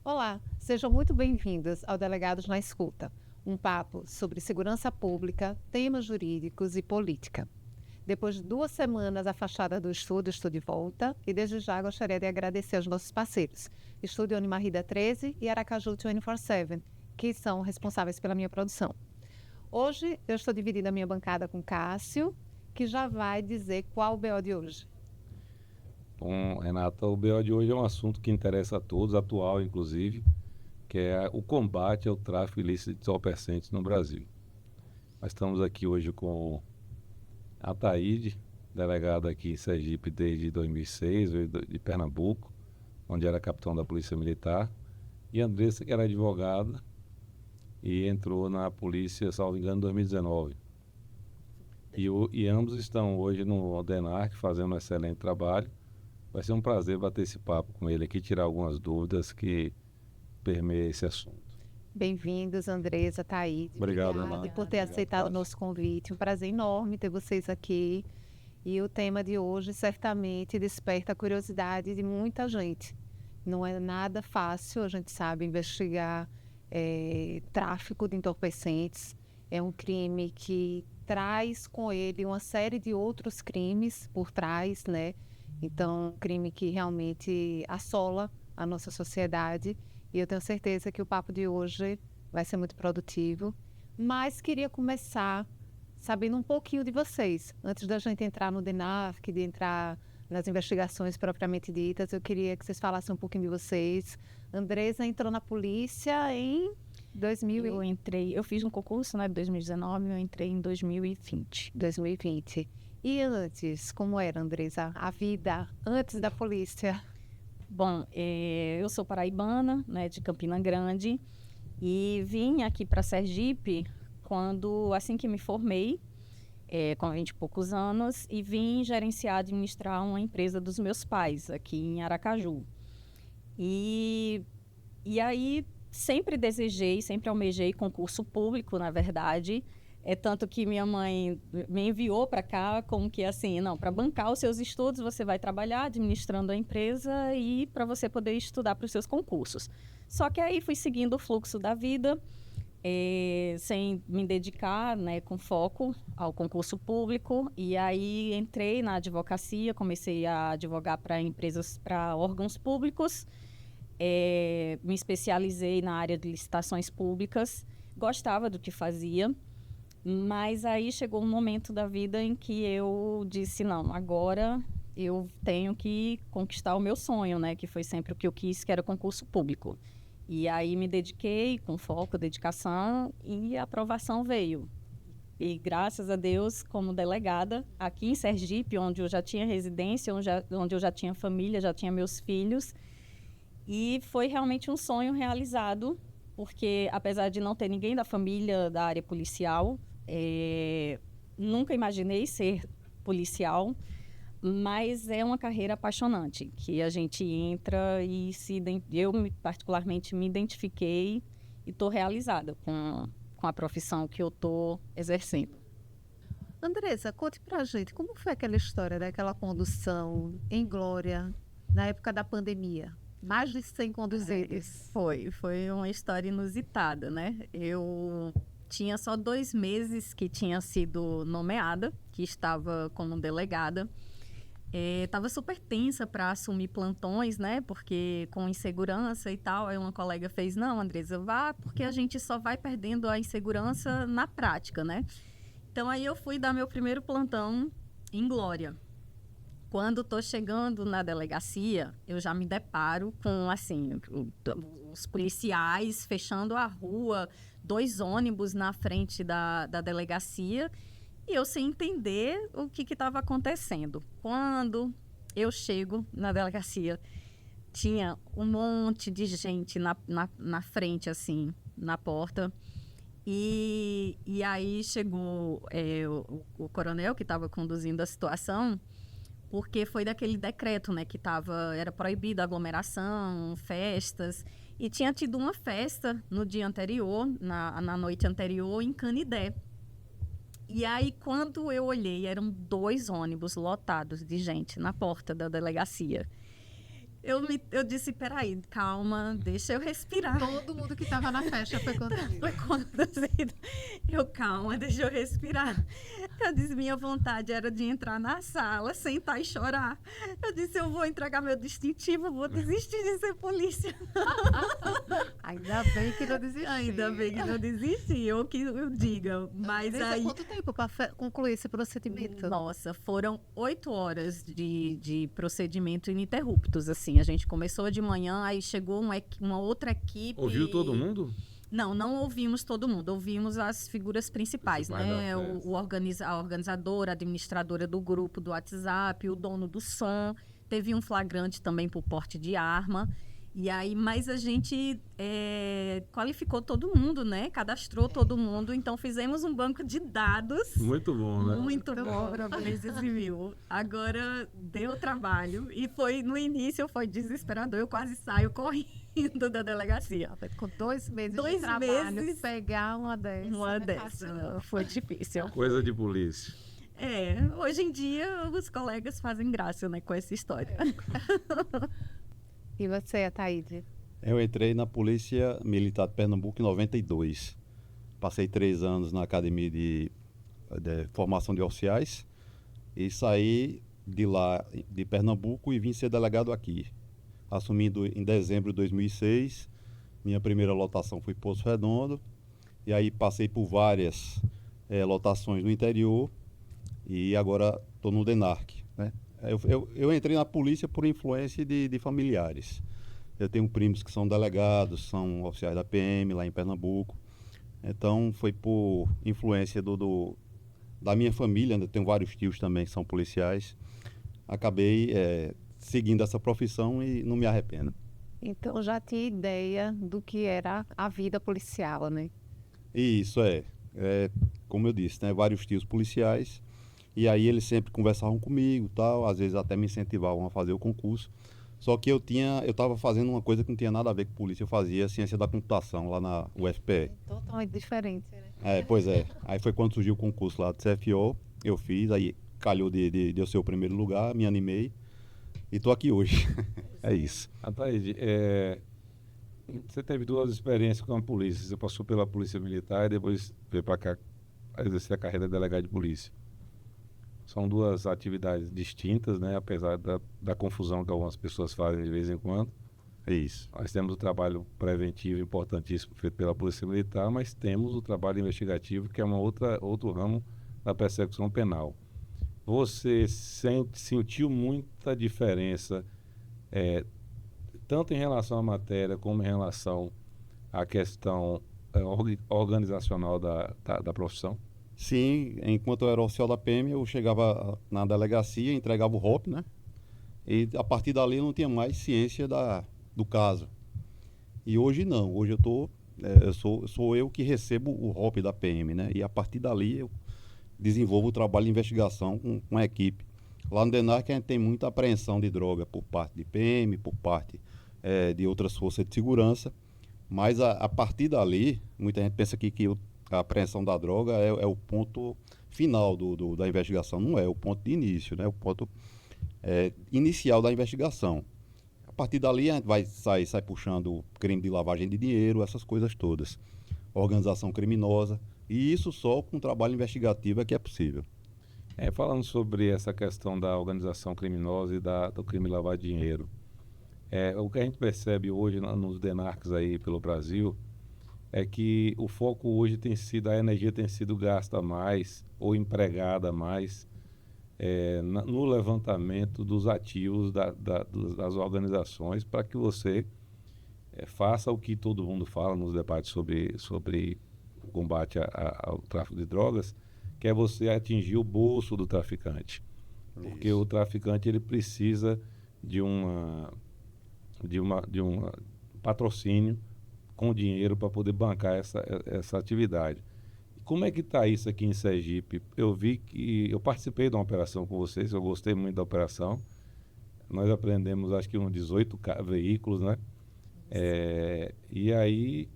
Olá, sejam muito bem-vindos ao Delegados na Escuta, um papo sobre segurança pública, temas jurídicos e política. Depois de 2 semanas afastada do estúdio, estou de volta e desde já gostaria de agradecer aos nossos parceiros, Estúdio Unimarrida 13 e Aracaju 24/7, que são responsáveis pela minha produção. Hoje eu estou dividindo a minha bancada com Cássio, que já vai dizer qual o BO de hoje. Bom, Renata, o BO de hoje é um assunto que interessa a todos, atual inclusive, que é o combate ao tráfico ilícito de entorpecentes no Brasil. Nós estamos aqui hoje com a Taíde, delegada aqui em Sergipe desde 2006, veio de Pernambuco, onde era capitão da Polícia Militar, e a Andressa, que era advogada e entrou na polícia, salvo engano, em 2019. E ambos estão hoje no Odenarc fazendo um excelente trabalho. Vai ser um prazer bater esse papo com ele aqui, tirar algumas dúvidas que permeiam esse assunto. Bem-vindos, Andresa, Taíde. Obrigado, Obrigada Renato. por ter Obrigado, aceitado o Cássio. nosso convite. Um prazer enorme ter vocês aqui. E o tema de hoje certamente desperta a curiosidade de muita gente. Não é nada fácil, a gente sabe, investigar tráfico de entorpecentes. É um crime que traz com ele uma série de outros crimes por trás, né? Então, um crime que realmente assola a nossa sociedade. E eu tenho certeza que o papo de hoje vai ser muito produtivo. Mas queria começar sabendo um pouquinho de vocês. Antes da gente entrar no DENARC, de entrar nas investigações propriamente ditas, eu queria que vocês falassem um pouquinho de vocês. Andresa entrou na polícia em 2000 Eu fiz um concurso, né, de 2019, eu entrei em 2020. 2020. E antes, como era, Andresa, a vida antes da polícia? Bom, eu sou paraibana, né, de Campina Grande, e vim aqui para Sergipe assim que me formei, com 20 e poucos anos, e vim gerenciar, administrar uma empresa dos meus pais aqui em Aracaju. E aí sempre desejei, sempre almejei concurso público, na verdade. É tanto que minha mãe me enviou para cá como que assim, não, para bancar os seus estudos, você vai trabalhar administrando a empresa e para você poder estudar para os seus concursos. Só que aí fui seguindo o fluxo da vida, sem me dedicar, né, com foco ao concurso público. E aí entrei na advocacia, comecei a advogar para empresas, para órgãos públicos. Me especializei na área de licitações públicas, gostava do que fazia, mas aí chegou um momento da vida em que eu disse, não, agora eu tenho que conquistar o meu sonho, né, que foi sempre o que eu quis, que era concurso público. E aí me dediquei com foco, dedicação, e a aprovação veio. E graças a Deus, como delegada, aqui em Sergipe, onde eu já tinha residência, onde eu já tinha família, já tinha meus filhos. E foi realmente um sonho realizado, porque apesar de não ter ninguém da família da área policial, nunca imaginei ser policial, mas é uma carreira apaixonante, que a gente entra e particularmente me identifiquei e estou realizada com a profissão que eu estou exercendo. Andresa, conte pra gente, como foi aquela história daquela condução em Glória na época da pandemia? Mais de 100 conduzentes. Foi uma história inusitada, né? Eu tinha só 2 meses que tinha sido nomeada, que estava como delegada. Estava super tensa para assumir plantões, né? Porque com insegurança e tal, aí uma colega fez, não, Andresa, vá, porque a gente só vai perdendo a insegurança na prática, né? Então aí eu fui dar meu primeiro plantão em Glória. Quando estou chegando na delegacia, eu já me deparo com, assim, os policiais fechando a rua, 2 ônibus na frente da delegacia, e eu sem entender o que estava acontecendo. Quando eu chego na delegacia, tinha um monte de gente na frente, assim, na porta. E aí chegou o coronel que estava conduzindo a situação, porque foi daquele decreto, né, que era proibido aglomeração, festas, e tinha tido uma festa no dia anterior, na noite anterior, em Canidé. E aí, quando eu olhei, eram 2 ônibus lotados de gente na porta da delegacia. Eu disse, peraí, calma, deixa eu respirar. Todo mundo que estava na festa foi conduzido. Foi conduzido. Eu, calma, deixa eu respirar. Eu disse, minha vontade era de entrar na sala, sentar e chorar. Eu disse, eu vou entregar meu distintivo, vou desistir de ser polícia. Ainda bem que não desisti. Ainda bem que não desisti, eu que eu diga. Mas aí... Quanto tempo para concluir esse procedimento? Nossa, foram 8 horas de procedimento ininterruptos, assim. A gente começou de manhã, aí chegou uma outra equipe. Ouviu todo mundo? Não ouvimos todo mundo. Ouvimos as figuras principais, né? A organizadora, a administradora do grupo do WhatsApp, o dono do som. Teve um flagrante também por porte de arma. E aí, mas a gente qualificou todo mundo, né? Cadastrou todo mundo. Então, fizemos um banco de dados. Muito bom, né? Muito bom para a Polícia Civil. Agora, deu trabalho. E no início, foi desesperador. Eu quase saio correndo da delegacia. Com 2 meses de 2 trabalho, meses. Pegar uma dessa. Uma dessa. Foi difícil. Coisa de polícia. Hoje em dia, os colegas fazem graça, né, com essa história. E você, Ataíde? Eu entrei na Polícia Militar de Pernambuco em 92. Passei 3 anos na Academia de Formação de Oficiais e saí de lá, de Pernambuco, e vim ser delegado aqui. Assumindo em dezembro de 2006, minha primeira lotação foi Poço Redondo, e aí passei por várias lotações no interior e agora estou no DENARC, né? Eu entrei na polícia por influência de familiares. Eu tenho primos que são delegados, são oficiais da PM lá em Pernambuco. Então foi por influência da minha família, né? Eu tenho vários tios também que são policiais. Acabei seguindo essa profissão e não me arrependo. Então já tinha ideia do que era a vida policial, né? Isso como eu disse, né? Vários tios policiais. E aí eles sempre conversavam comigo, tal, às vezes até me incentivavam a fazer o concurso. Só que eu estava fazendo uma coisa que não tinha nada a ver com polícia. Eu fazia ciência da computação lá na UFPE. Totalmente diferente, né? Pois é. Aí foi quando surgiu o concurso lá do CFO, eu fiz, aí calhou de eu ser o primeiro lugar, me animei e estou aqui hoje. É isso. Ataíde, você teve 2 experiências com a polícia. Você passou pela Polícia Militar e depois veio para cá exercer a carreira de delegado de polícia. São 2 atividades distintas, né? Apesar da confusão que algumas pessoas fazem de vez em quando. É isso. Nós temos o trabalho preventivo importantíssimo feito pela Polícia Militar, mas temos o trabalho investigativo, que é outro ramo da persecução penal. Você sentiu muita diferença, tanto em relação à matéria como em relação à questão organizacional da profissão? Sim, enquanto eu era oficial da PM, eu chegava na delegacia, entregava o ROP, né? E a partir dali eu não tinha mais ciência do caso. E hoje não, hoje sou eu que recebo o ROP da PM, né? E a partir dali eu desenvolvo o trabalho de investigação com a equipe. Lá no DENARC a gente tem muita apreensão de droga por parte de PM, por parte de outras forças de segurança, mas a partir dali, muita gente pensa que a apreensão da droga é o ponto final da investigação. Não é o ponto de início, né? O ponto inicial da investigação. A partir dali a gente vai sai puxando crime de lavagem de dinheiro, essas coisas todas. Organização criminosa. E isso só com trabalho investigativo é que é possível. Falando sobre essa questão da organização criminosa e do crime de lavar dinheiro, o que a gente percebe hoje nos DENARCs aí pelo Brasil é que o foco hoje a energia tem sido gasta mais ou empregada mais no levantamento dos ativos das organizações, para que você faça o que todo mundo fala nos debates sobre o combate ao tráfico de drogas, que é você atingir o bolso do traficante. Porque Isso. o traficante ele precisa de um patrocínio com dinheiro para poder bancar essa atividade. Como é que está isso aqui em Sergipe? Eu vi que eu participei de uma operação com vocês, eu gostei muito da operação. Nós aprendemos, acho que uns 18 veículos, né? E aí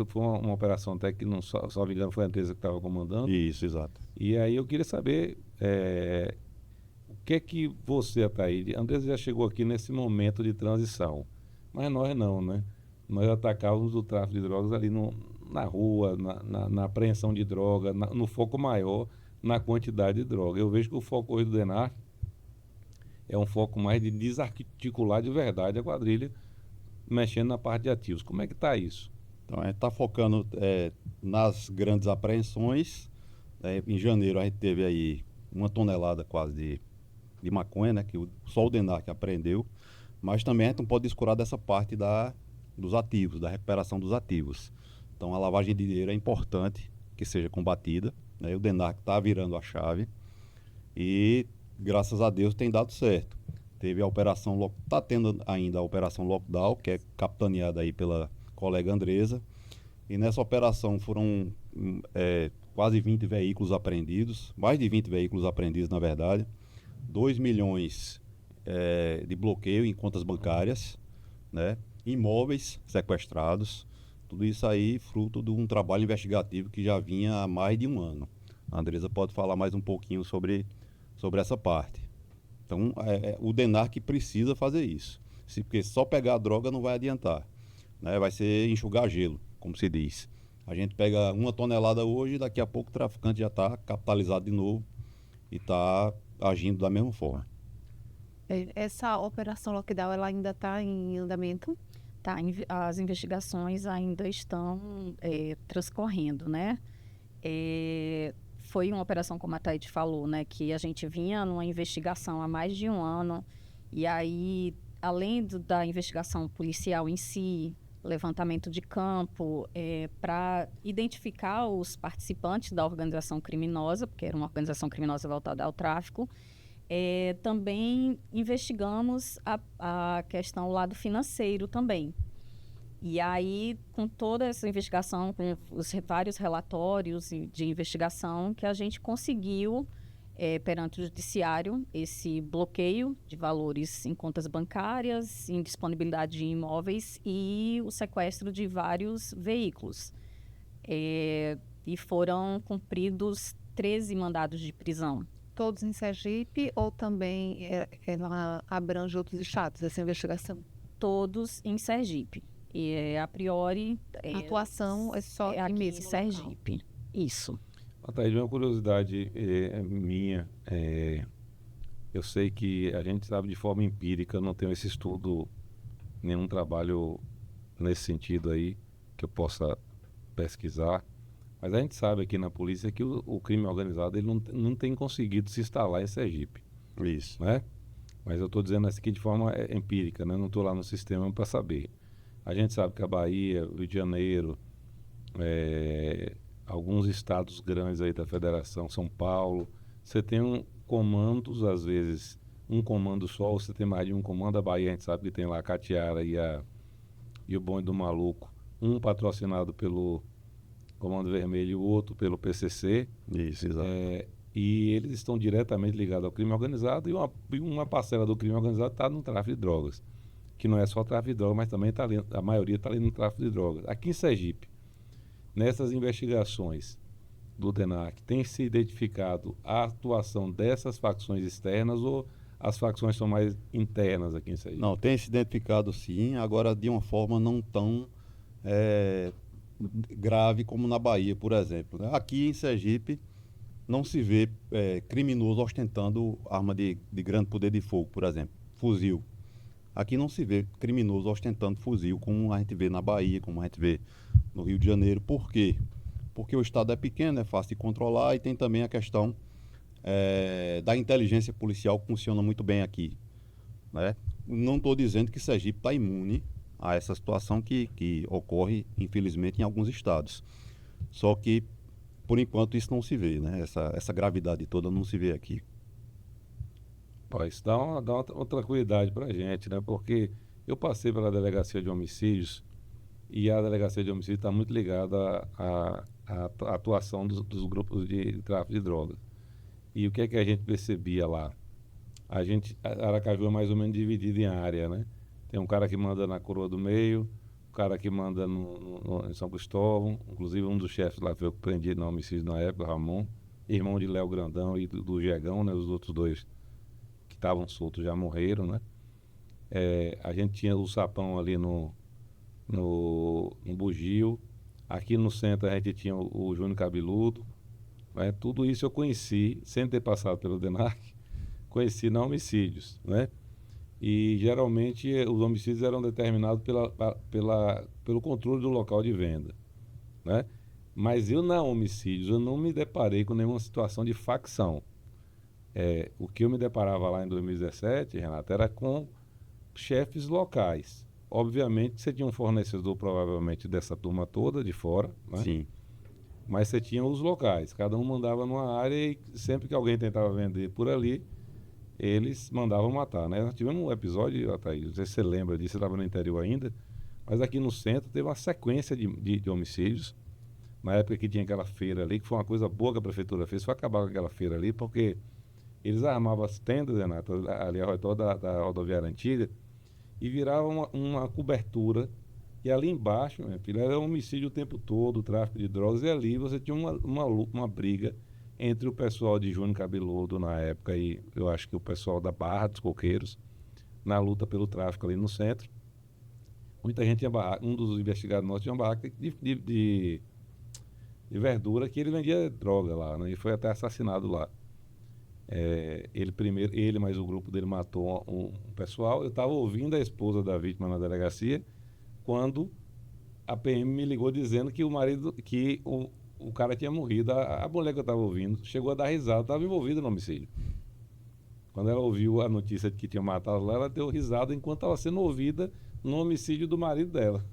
foi uma operação até que, não só me engano, foi a empresa que estava comandando. Isso, exato. E aí eu queria saber que é que você, Ataíde, Andresa já chegou aqui nesse momento de transição, mas nós não, né? Nós atacávamos o tráfico de drogas ali na rua, na apreensão de droga, no foco maior, na quantidade de droga. Eu vejo que o foco hoje do DENARC é um foco mais de desarticular de verdade a quadrilha, mexendo na parte de ativos. Como é que está isso? Então, a gente está focando nas grandes apreensões. Em janeiro, a gente teve aí 1 tonelada quase de maconha, né, que só o DENARC apreendeu. Mas também a gente não pode descurar dessa parte dos ativos, da recuperação dos ativos. Então, a lavagem de dinheiro é importante que seja combatida, né? O DENARC está virando a chave e, graças a Deus, tem dado certo. Teve a operação, está tendo ainda a operação Lockdown, que é capitaneada aí pela colega Andresa. E nessa operação foram quase 20 veículos apreendidos, mais de 20 veículos apreendidos, na verdade. 2 milhões de bloqueio em contas bancárias, né? Imóveis sequestrados. Tudo isso aí fruto de um trabalho investigativo que já vinha há mais de um ano. A Andresa pode falar mais um pouquinho sobre essa parte. Então, o DENARC precisa fazer isso. Porque só pegar a droga não vai adiantar, né? Vai ser enxugar gelo, como se diz. A gente pega 1 tonelada hoje, daqui a pouco o traficante já está capitalizado de novo e está agindo da mesma forma. Essa operação Lockdown, ela ainda está em andamento? Tá, as investigações ainda estão transcorrendo, né? Foi uma operação, como a Thaíde falou, né, que a gente vinha numa investigação há mais de um ano, e aí, além da investigação policial em si, levantamento de campo, para identificar os participantes da organização criminosa, porque era uma organização criminosa voltada ao tráfico, também investigamos a questão, o lado financeiro também. E aí, com toda essa investigação, com os vários relatórios de investigação, que a gente conseguiu, perante o judiciário, esse bloqueio de valores em contas bancárias, indisponibilidade de imóveis e o sequestro de vários veículos. E foram cumpridos 13 mandados de prisão. Todos em Sergipe ou também ela abrange outros estados, essa investigação? Todos em Sergipe. E a priori... A atuação é só aqui mesmo em Sergipe. Isso. Ataíde, uma curiosidade minha, eu sei que a gente sabe de forma empírica, não tenho esse estudo, nenhum trabalho nesse sentido aí que eu possa pesquisar, mas a gente sabe aqui na polícia que o crime organizado ele não tem conseguido se instalar em Sergipe. Isso. Né? Mas eu estou dizendo isso aqui de forma empírica, né? Não estou lá no sistema para saber. A gente sabe que a Bahia, o Rio de Janeiro, alguns estados grandes aí da federação, São Paulo, você tem comandos, às vezes, um comando só, ou você tem mais de um comando. A Bahia, a gente sabe que tem lá a Catiara e o Bonde do Maluco, um patrocinado pelo Comando Vermelho e o outro pelo PCC. Isso, exato. E eles estão diretamente ligados ao crime organizado, e uma parcela do crime organizado está no tráfico de drogas, que não é só tráfico de drogas, mas também a maioria está ali no tráfico de drogas. Aqui em Sergipe, nessas investigações do DENARC, tem se identificado a atuação dessas facções externas ou as facções são mais internas aqui em Sergipe? Não, tem se identificado sim, agora de uma forma não tão grave como na Bahia, por exemplo, né? Aqui em Sergipe não se vê criminoso ostentando arma de grande poder de fogo, por exemplo, fuzil. Aqui não se vê criminoso ostentando fuzil, como a gente vê na Bahia, como a gente vê no Rio de Janeiro. Por quê? Porque o estado é pequeno, é fácil de controlar, e tem também a questão da inteligência policial, que funciona muito bem aqui, né? Não estou dizendo que Sergipe está imune a essa situação que ocorre, infelizmente, em alguns estados. Só que, por enquanto, isso não se vê, né? Essa gravidade toda não se vê aqui. Isso dá uma tranquilidade para a gente, né? Porque eu passei pela delegacia de homicídios e a delegacia de homicídios está muito ligada à atuação dos grupos de tráfico de drogas. E o que é que a gente percebia lá? Aracaju é mais ou menos dividido em área, né? Tem um cara que manda na Coroa do Meio, um cara que manda em São Cristóvão, inclusive um dos chefes lá foi eu que prendi no homicídio na época, Ramon, irmão de Léo Grandão e do Gegão, né? Os outros dois que estavam soltos já morreram, né? A gente tinha o Sapão ali em Bugio. Aqui no centro a gente tinha o Júnior Cabeludo, né? Tudo isso eu conheci, sem ter passado pelo DENARC, conheci na homicídios, né? E geralmente os homicídios eram determinados pelo controle do local de venda, né? Mas eu na homicídios eu não me deparei com nenhuma situação de facção. O que eu me deparava lá em 2017, Renato, era com chefes locais. Obviamente você tinha um fornecedor provavelmente dessa turma toda de fora, né? Sim. Mas você tinha os locais, cada um mandava numa área e sempre que alguém tentava vender por ali, eles mandavam matar, né? Nós tivemos um episódio, Ataíde, não sei se você lembra disso, você estava no interior ainda, mas aqui no centro teve uma sequência de homicídios. Na época que tinha aquela feira ali, que foi uma coisa boa que a prefeitura fez, foi acabar com aquela feira ali, porque eles armavam as tendas, Renato, ali ao redor da rodoviária antiga, e viravam uma cobertura. E ali embaixo, minha filha, era homicídio o tempo todo, tráfico de drogas, e ali você tinha uma briga entre o pessoal de Júnior Cabeludo na época e eu acho que o pessoal da Barra dos Coqueiros, na luta pelo tráfico ali no centro. Muita gente tinha barraca, um dos investigados nossos tinha uma barraca de verdura que ele vendia droga lá, né? E foi até assassinado lá. Ele mais o grupo dele matou um pessoal. Eu estava ouvindo a esposa da vítima na delegacia quando a PM me ligou dizendo que o cara tinha morrido. A mulher que eu estava ouvindo chegou a dar risada, estava envolvida no homicídio. Quando ela ouviu a notícia de que tinha matado lá, ela deu risada enquanto estava sendo ouvida no homicídio do marido dela,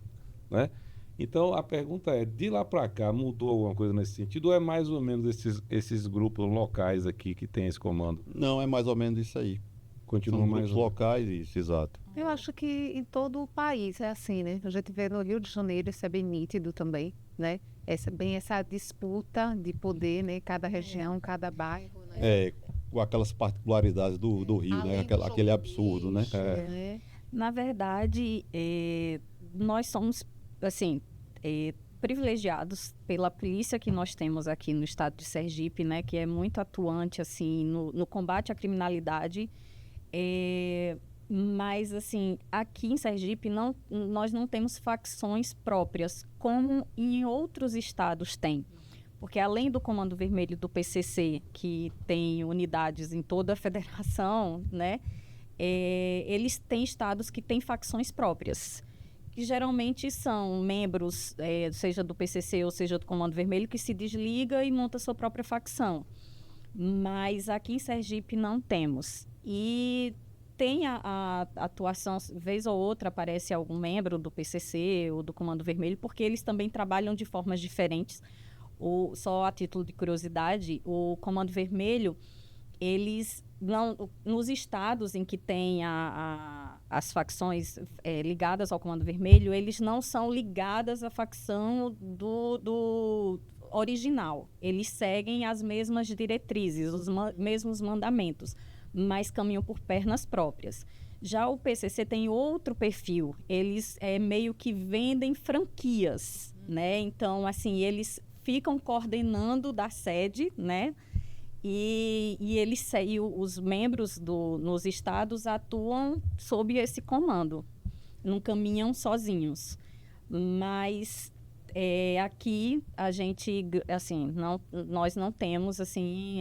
né? Então a pergunta é, de lá para cá mudou alguma coisa nesse sentido ou é mais ou menos esses grupos locais aqui que tem esse comando? Não, é mais ou menos isso aí. Continua São mais grupos locais, isso, exato. Eu acho que em todo o país é assim, né? A gente vê no Rio de Janeiro, isso é bem nítido também, né? Essa disputa de poder, né? Cada região, cada bairro, né? Com aquelas particularidades do Rio, né? Além do Aquele jogo absurdo, né? lixo, né? Na verdade, nós somos, assim, privilegiados pela polícia que nós temos aqui no estado de Sergipe, né? Que é muito atuante, assim, no combate à criminalidade. Mas, assim, aqui em Sergipe nós não temos facções próprias, como em outros estados tem. Porque além do Comando Vermelho do PCC, que tem unidades em toda a federação, né? Eles têm estados que têm facções próprias, que geralmente são membros, seja do PCC ou seja do Comando Vermelho, que se desliga e monta sua própria facção. Mas aqui em Sergipe não temos. E tem a atuação, vez ou outra aparece algum membro do PCC ou do Comando Vermelho, porque eles também trabalham de formas diferentes. Só a título de curiosidade, o Comando Vermelho, eles não, nos estados em que tem as facções ligadas ao Comando Vermelho, eles não são ligadas à facção do original. Eles seguem as mesmas diretrizes, os mesmos mandamentos, mas caminham por pernas próprias. Já o PCC tem outro perfil. Eles meio que vendem franquias, né? Então, assim, eles ficam coordenando da sede, né? E os membros nos estados atuam sob esse comando, não caminham sozinhos. Mas aqui a gente, assim, nós não temos assim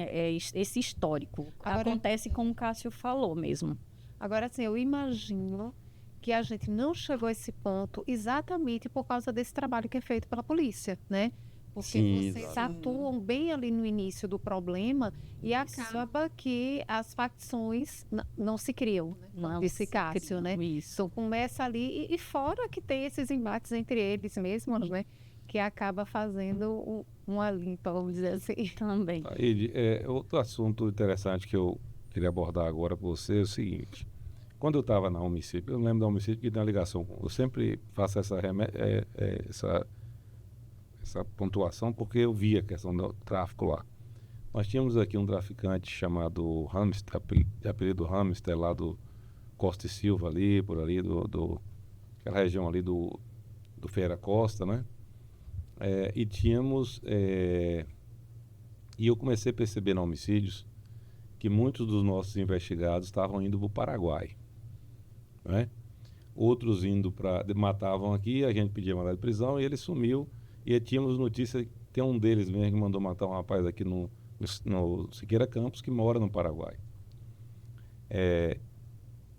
esse histórico. Agora, acontece como o Cássio falou mesmo. Agora, assim, eu imagino que a gente não chegou a esse ponto exatamente por causa desse trabalho que é feito pela polícia, né? Porque Sim, vocês exato. atuam bem ali no início do problema e acaba que as facções não se criam, né? Não Disse se Cássio, né? Isso. Então começa ali e fora que tem esses embates entre eles mesmos, né? Que acaba fazendo uma limpa, vamos dizer assim. Também. Taíde, outro assunto interessante que eu queria abordar agora com você é o seguinte. Quando eu estava na homicídio, eu lembro da homicídio que tem uma ligação. Eu sempre faço essa pontuação porque eu vi a questão do tráfico lá. Nós tínhamos aqui um traficante chamado Hamster, de apelido Hamster, lá do Costa e Silva, ali, por ali, aquela região ali do Feira Costa, né? E eu comecei a perceber na homicídios que muitos dos nossos investigados estavam indo para o Paraguai, né? Outros indo para... matavam aqui, a gente pedia mandado de prisão e ele sumiu. E tínhamos notícia, tem um deles mesmo que mandou matar um rapaz aqui no Siqueira Campos, que mora no Paraguai.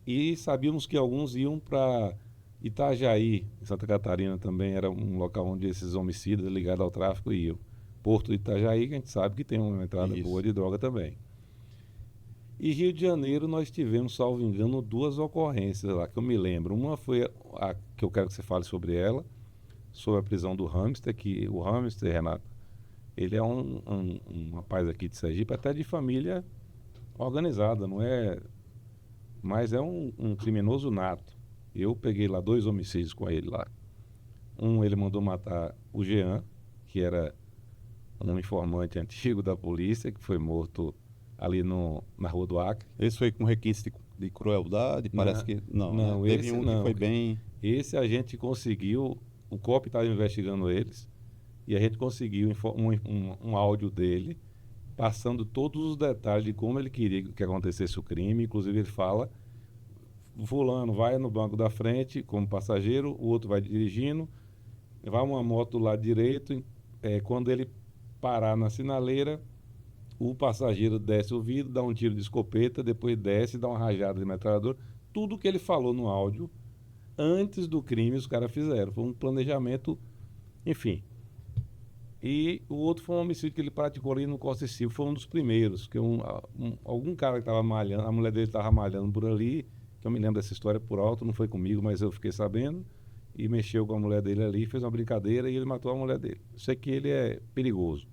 E sabíamos que alguns iam para Itajaí, em Santa Catarina também, era um local onde esses homicidas ligados ao tráfico iam. Porto de Itajaí, que a gente sabe que tem uma entrada boa de droga também. E Rio de Janeiro nós tivemos, salvo engano, 2 ocorrências lá, que eu me lembro. Uma foi a que eu quero que você fale sobre ela, sobre a prisão do Hamster, que o Hamster, Renato, ele é um rapaz aqui de Sergipe, até de família organizada, não é? Mas é um criminoso nato. Eu peguei lá 2 homicídios com ele lá. Ele mandou matar o Jean, que era um informante antigo da polícia, que foi morto ali na Rua do Acre. Esse foi com requinte de crueldade? Parece que... Não, não, teve esse um não. que foi bem... Esse a gente conseguiu, o COP estava investigando eles, e a gente conseguiu um áudio dele, passando todos os detalhes de como ele queria que acontecesse o crime. Inclusive ele fala, fulano vai no banco da frente como passageiro, o outro vai dirigindo, vai uma moto do lado direito, quando ele parar na sinaleira, o passageiro desce o vidro, dá um tiro de escopeta, depois desce, dá uma rajada de metralhadora. Tudo que ele falou no áudio, antes do crime, os caras fizeram. Foi um planejamento, enfim. E o outro foi um homicídio que ele praticou ali no Costa e Silva, foi um dos primeiros, que algum cara que estava malhando, a mulher dele estava malhando por ali, que eu me lembro dessa história por alto, não foi comigo, mas eu fiquei sabendo, e mexeu com a mulher dele ali, fez uma brincadeira e ele matou a mulher dele. Eu sei que ele é perigoso.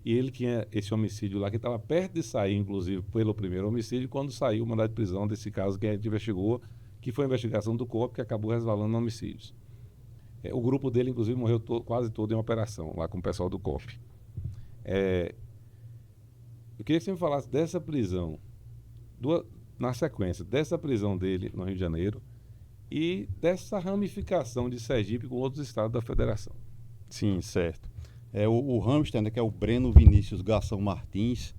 E ele tinha esse homicídio lá, que estava perto de sair, inclusive, pelo primeiro homicídio, quando saiu o mandado de prisão desse caso que a gente investigou, que foi a investigação do COP, que acabou resvalando em homicídios. O grupo dele, inclusive, morreu quase todo em operação, lá com o pessoal do COP. Eu queria que você me falasse dessa prisão, na sequência, dessa prisão dele no Rio de Janeiro e dessa ramificação de Sergipe com outros estados da federação. Sim, certo. O Hamster, né, que é o Breno Vinícius Garção Martins,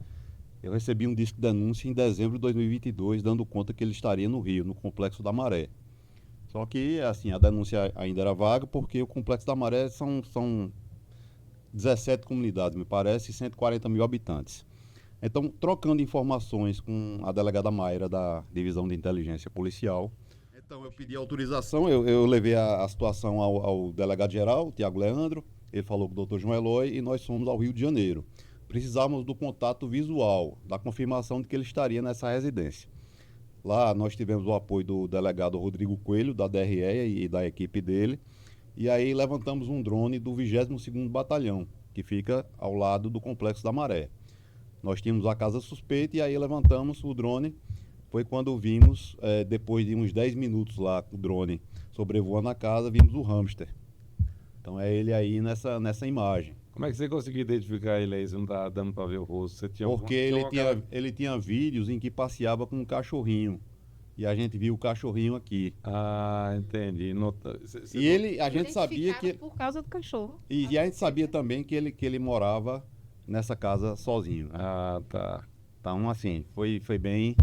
eu recebi um disco de denúncia em dezembro de 2022, dando conta que ele estaria no Rio, no Complexo da Maré. Só que, assim, a denúncia ainda era vaga, porque o Complexo da Maré são 17 comunidades, me parece, e 140 mil habitantes. Então, trocando informações com a delegada Mayra, da Divisão de Inteligência Policial, então eu pedi autorização, eu levei a situação ao delegado-geral, Tiago Leandro, ele falou com o Dr. João Eloy, e nós fomos ao Rio de Janeiro. Precisávamos do contato visual, da confirmação de que ele estaria nessa residência. Lá nós tivemos o apoio do delegado Rodrigo Coelho, da DRE e da equipe dele, e aí levantamos um drone do 22º Batalhão, que fica ao lado do Complexo da Maré. Nós tínhamos a casa suspeita e aí levantamos o drone. Foi quando vimos, depois de uns 10 minutos lá com o drone sobrevoando a casa, vimos o Hamster. Então é ele aí nessa imagem. Como é que você conseguiu identificar ele aí? Você não está dando para ver o rosto? Você tinha Porque ele tinha vídeos em que passeava com um cachorrinho. E a gente viu o cachorrinho aqui. Ah, entendi. A gente sabia que... por causa do cachorro. E a gente sabia também que ele morava nessa casa sozinho. Né? Ah, tá. Então, assim, foi bem...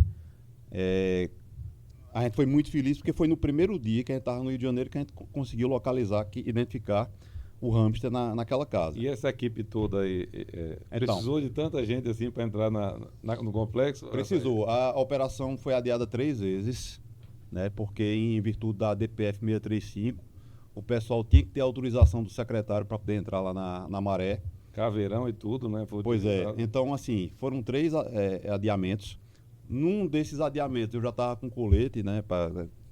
A gente foi muito feliz porque foi no primeiro dia que a gente estava no Rio de Janeiro que a gente conseguiu localizar, identificar o Hamster naquela casa. E essa equipe toda aí, precisou de tanta gente assim para entrar no complexo? Precisou. A operação foi adiada 3 vezes, né? Porque em virtude da DPF 635, o pessoal tinha que ter autorização do secretário para poder entrar lá na Maré. Caveirão e tudo, né? Pois é. Então, assim, foram 3 adiamentos. Num desses adiamentos eu já estava com colete, né,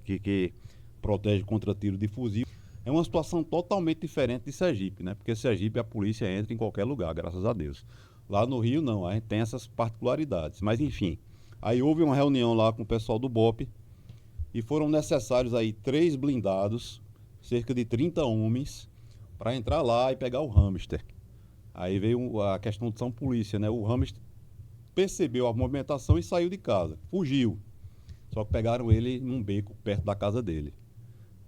que protege contra tiro de fuzil. É uma situação totalmente diferente de Sergipe, né? Porque Sergipe a polícia entra em qualquer lugar, graças a Deus. Lá no Rio não, a gente tem essas particularidades. Mas enfim, aí houve uma reunião lá com o pessoal do BOPE e foram necessários aí 3 blindados, cerca de 30 homens, para entrar lá e pegar o Hamster. Aí veio a questão de São Polícia, né? O Hamster percebeu a movimentação e saiu de casa, fugiu. Só que pegaram ele num beco perto da casa dele.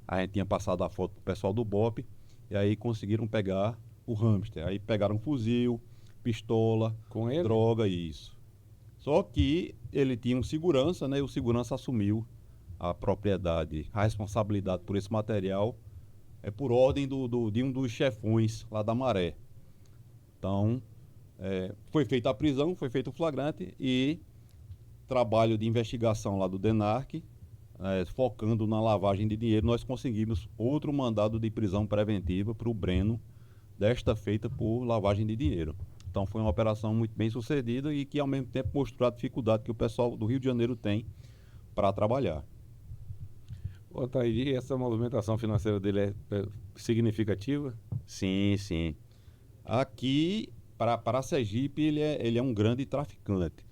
A gente tinha passado a foto pro pessoal do BOPE e aí conseguiram pegar o Hamster. Aí pegaram fuzil, pistola, com ele? Droga, isso. Só que ele tinha um segurança, né? E o segurança assumiu a propriedade, a responsabilidade por esse material por ordem de um dos chefões lá da Maré. Então, foi feita a prisão, foi feito o flagrante e trabalho de investigação lá do DENARC, focando na lavagem de dinheiro, nós conseguimos outro mandado de prisão preventiva para o Breno, desta feita por lavagem de dinheiro. Então foi uma operação muito bem sucedida e que ao mesmo tempo mostrou a dificuldade que o pessoal do Rio de Janeiro tem para trabalhar. Otair, e essa movimentação financeira dele é significativa? Sim, sim. Aqui, para Sergipe, ele é um grande traficante.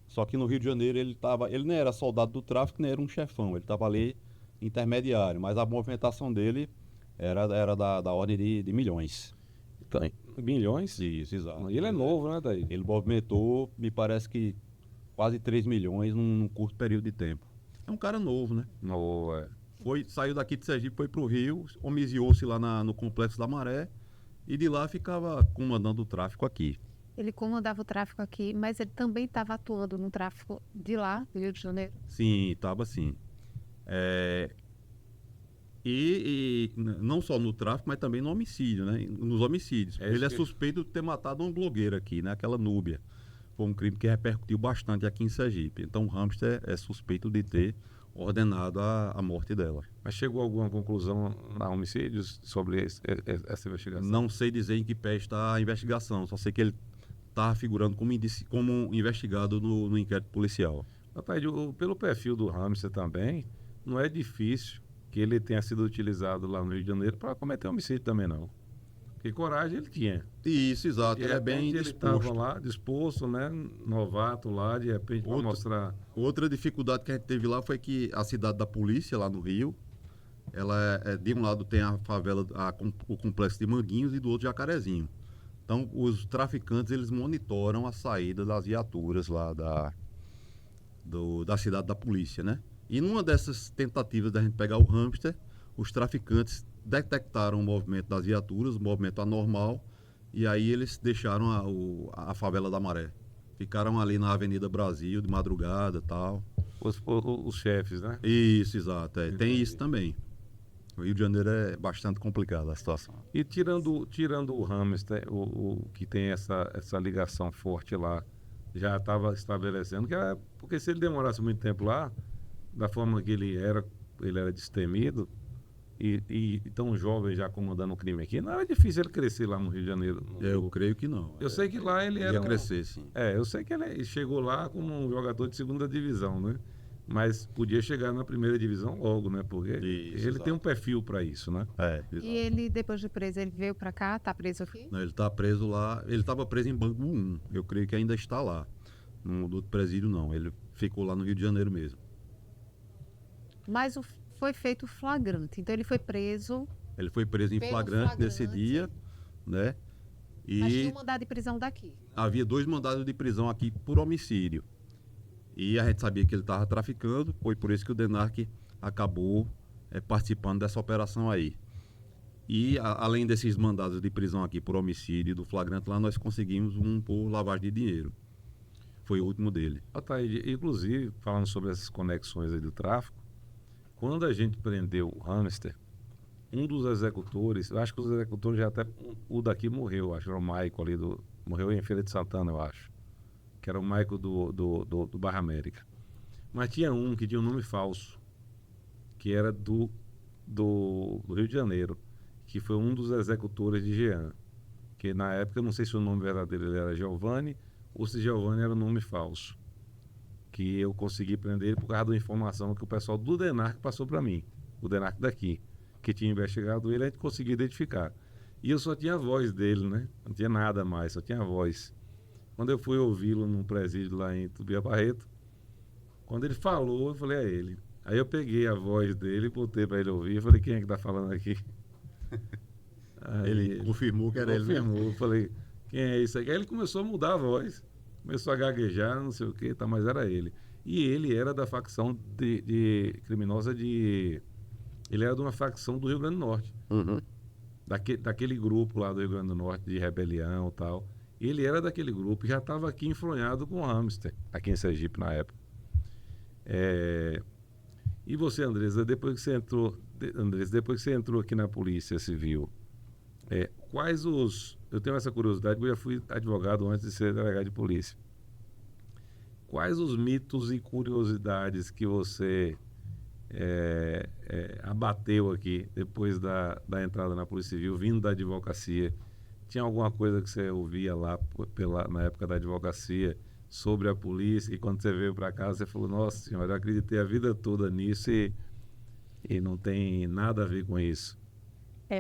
Só que no Rio de Janeiro ele não era soldado do tráfico, nem era um chefão, ele estava ali intermediário, mas a movimentação dele era da ordem de milhões. Então, milhões? Isso, exato. E ele é novo, né, Daí? Ele movimentou, me parece que quase 3 milhões num curto período de tempo. É um cara novo, né? Novo, é. Saiu daqui de Sergipe, foi para o Rio, homiziou-se lá no Complexo da Maré e de lá ficava comandando o tráfico aqui. Ele comandava o tráfico aqui, mas ele também estava atuando no tráfico de lá, do Rio de Janeiro? Sim, estava sim. E não só no tráfico, mas também no homicídio, né? Nos homicídios. Ele é suspeito de ter matado uma blogueira aqui, né? Aquela Núbia. Foi um crime que repercutiu bastante aqui em Sergipe. Então o Hamster é suspeito de ter ordenado a morte dela. Mas chegou a alguma conclusão na homicídios sobre essa investigação? Não sei dizer em que pé está a investigação, só sei que ele está figurando como investigado no inquérito policial. Rapaz, pelo perfil do Hamster também, não é difícil que ele tenha sido utilizado lá no Rio de Janeiro para cometer homicídio também, não. Porque coragem ele tinha. Isso, exato. Ele é bem disposto. Ele estava lá, disposto, né? Novato lá, de repente, para mostrar... Outra dificuldade que a gente teve lá foi que a cidade da polícia, lá no Rio, ela de um lado tem a favela, o complexo de Manguinhos e do outro Jacarezinho. Então, os traficantes, eles monitoram a saída das viaturas lá da cidade da polícia, né? E numa dessas tentativas da gente pegar o Hamster, os traficantes detectaram o movimento das viaturas, o movimento anormal, e aí eles deixaram a favela da Maré. Ficaram ali na Avenida Brasil, de madrugada e tal. Os chefes, né? Isso, exato. Tem isso também. O Rio de Janeiro é bastante complicado a situação. E tirando o Hamster, o que tem essa ligação forte lá, já estava estabelecendo, porque se ele demorasse muito tempo lá, da forma que ele era destemido, e tão jovem já comandando o crime aqui, não era difícil ele crescer lá no Rio de Janeiro. Eu creio que não. Eu sei que lá ele era... Ia crescer, sim. Eu sei que ele chegou lá como um jogador de segunda divisão, né? Mas podia chegar na primeira divisão logo, né? Porque ele tem um perfil para isso, né? E ele, depois de preso, ele veio para cá? Tá preso aqui? Não, ele está preso lá. Ele estava preso em Bangu 1. Eu creio que ainda está lá. No do presídio, não. Ele ficou lá no Rio de Janeiro mesmo. Mas foi feito flagrante. Então ele foi preso. Ele foi preso em flagrante nesse dia, né? Mas tinha um mandado de prisão daqui. Havia 2 mandados de prisão aqui por homicídio. E a gente sabia que ele estava traficando, foi por isso que o DENARC acabou participando dessa operação aí. E além desses mandados de prisão aqui por homicídio e do flagrante lá, nós conseguimos um por lavagem de dinheiro. Foi o último dele. Inclusive, falando sobre essas conexões aí do tráfico, quando a gente prendeu o Hamster, um dos executores, eu acho que os executores já até, o daqui morreu, acho que era o Maico ali, morreu em Feira de Santana, eu acho, que era o Maico do Barra América. Mas tinha um que tinha um nome falso, que era do Rio de Janeiro, que foi um dos executores de Jean, que na época, eu não sei se o nome verdadeiro ele era Giovanni, ou se Giovanni era um nome falso, que eu consegui prender ele por causa da informação que o pessoal do DENARC passou para mim, o DENARC daqui, que tinha investigado ele, a gente conseguiu identificar. E eu só tinha a voz dele, né? Não tinha nada mais, só tinha a voz. Quando eu fui ouvi-lo num presídio lá em Tubia Barreto, quando ele falou, eu falei, é ele. Aí eu peguei a voz dele, botei para ele ouvir, falei, quem é que tá falando aqui? Aí ele confirmou que era ele mesmo. Confirmou, falei, quem é isso aqui? Aí ele começou a mudar a voz, começou a gaguejar, não sei o que, tá, mas era ele. E ele era da facção de criminosa ele era de uma facção do Rio Grande do Norte. Uhum. Daquele grupo lá do Rio Grande do Norte, de rebelião e tal. Ele era daquele grupo e já estava aqui enfronhado com o hamster, aqui em Sergipe na época. E você, Andresa, depois que você entrou aqui na Polícia Civil, quais os... Eu tenho essa curiosidade, porque eu já fui advogado antes de ser delegado de polícia. Quais os mitos e curiosidades que você abateu aqui depois da entrada na Polícia Civil, vindo da advocacia? Tinha alguma coisa que você ouvia lá na época da advocacia sobre a polícia, e quando você veio para cá você falou, nossa senhora, eu acreditei a vida toda nisso e não tem nada a ver com isso?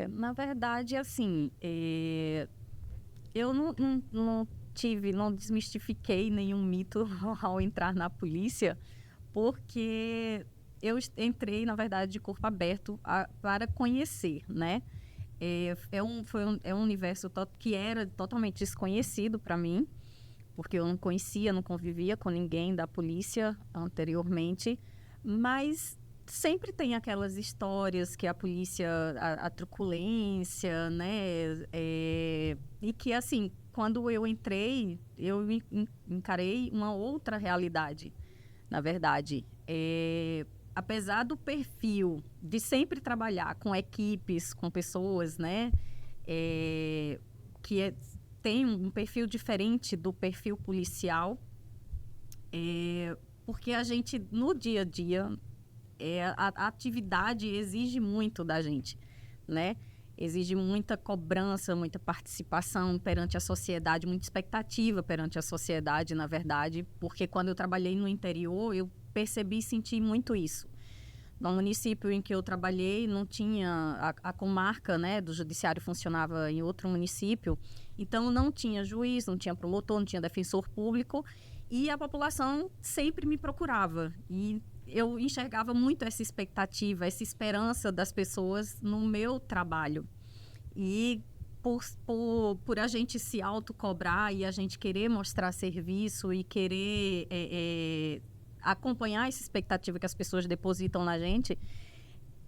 Na verdade, assim, eu não desmistifiquei nenhum mito ao entrar na polícia, porque eu entrei, na verdade, de corpo aberto para conhecer, né? É um universo que era totalmente desconhecido para mim, porque eu não conhecia, não convivia com ninguém da polícia anteriormente, mas sempre tem aquelas histórias que a polícia, a truculência, né? E que, assim, quando eu entrei, eu encarei uma outra realidade, na verdade. Apesar do perfil de sempre trabalhar com equipes, com pessoas, né? Tem um perfil diferente do perfil policial, porque a gente, no dia a dia, a atividade exige muito da gente, né? Exige muita cobrança, muita participação perante a sociedade, muita expectativa perante a sociedade, na verdade, porque quando eu trabalhei no interior, eu percebi e senti muito isso. No município em que eu trabalhei, não tinha... A comarca, né, do judiciário funcionava em outro município, então não tinha juiz, não tinha promotor, não tinha defensor público, e a população sempre me procurava. E eu enxergava muito essa expectativa, essa esperança das pessoas no meu trabalho. E por a gente se autocobrar e a gente querer mostrar serviço e querer acompanhar essa expectativa que as pessoas depositam na gente,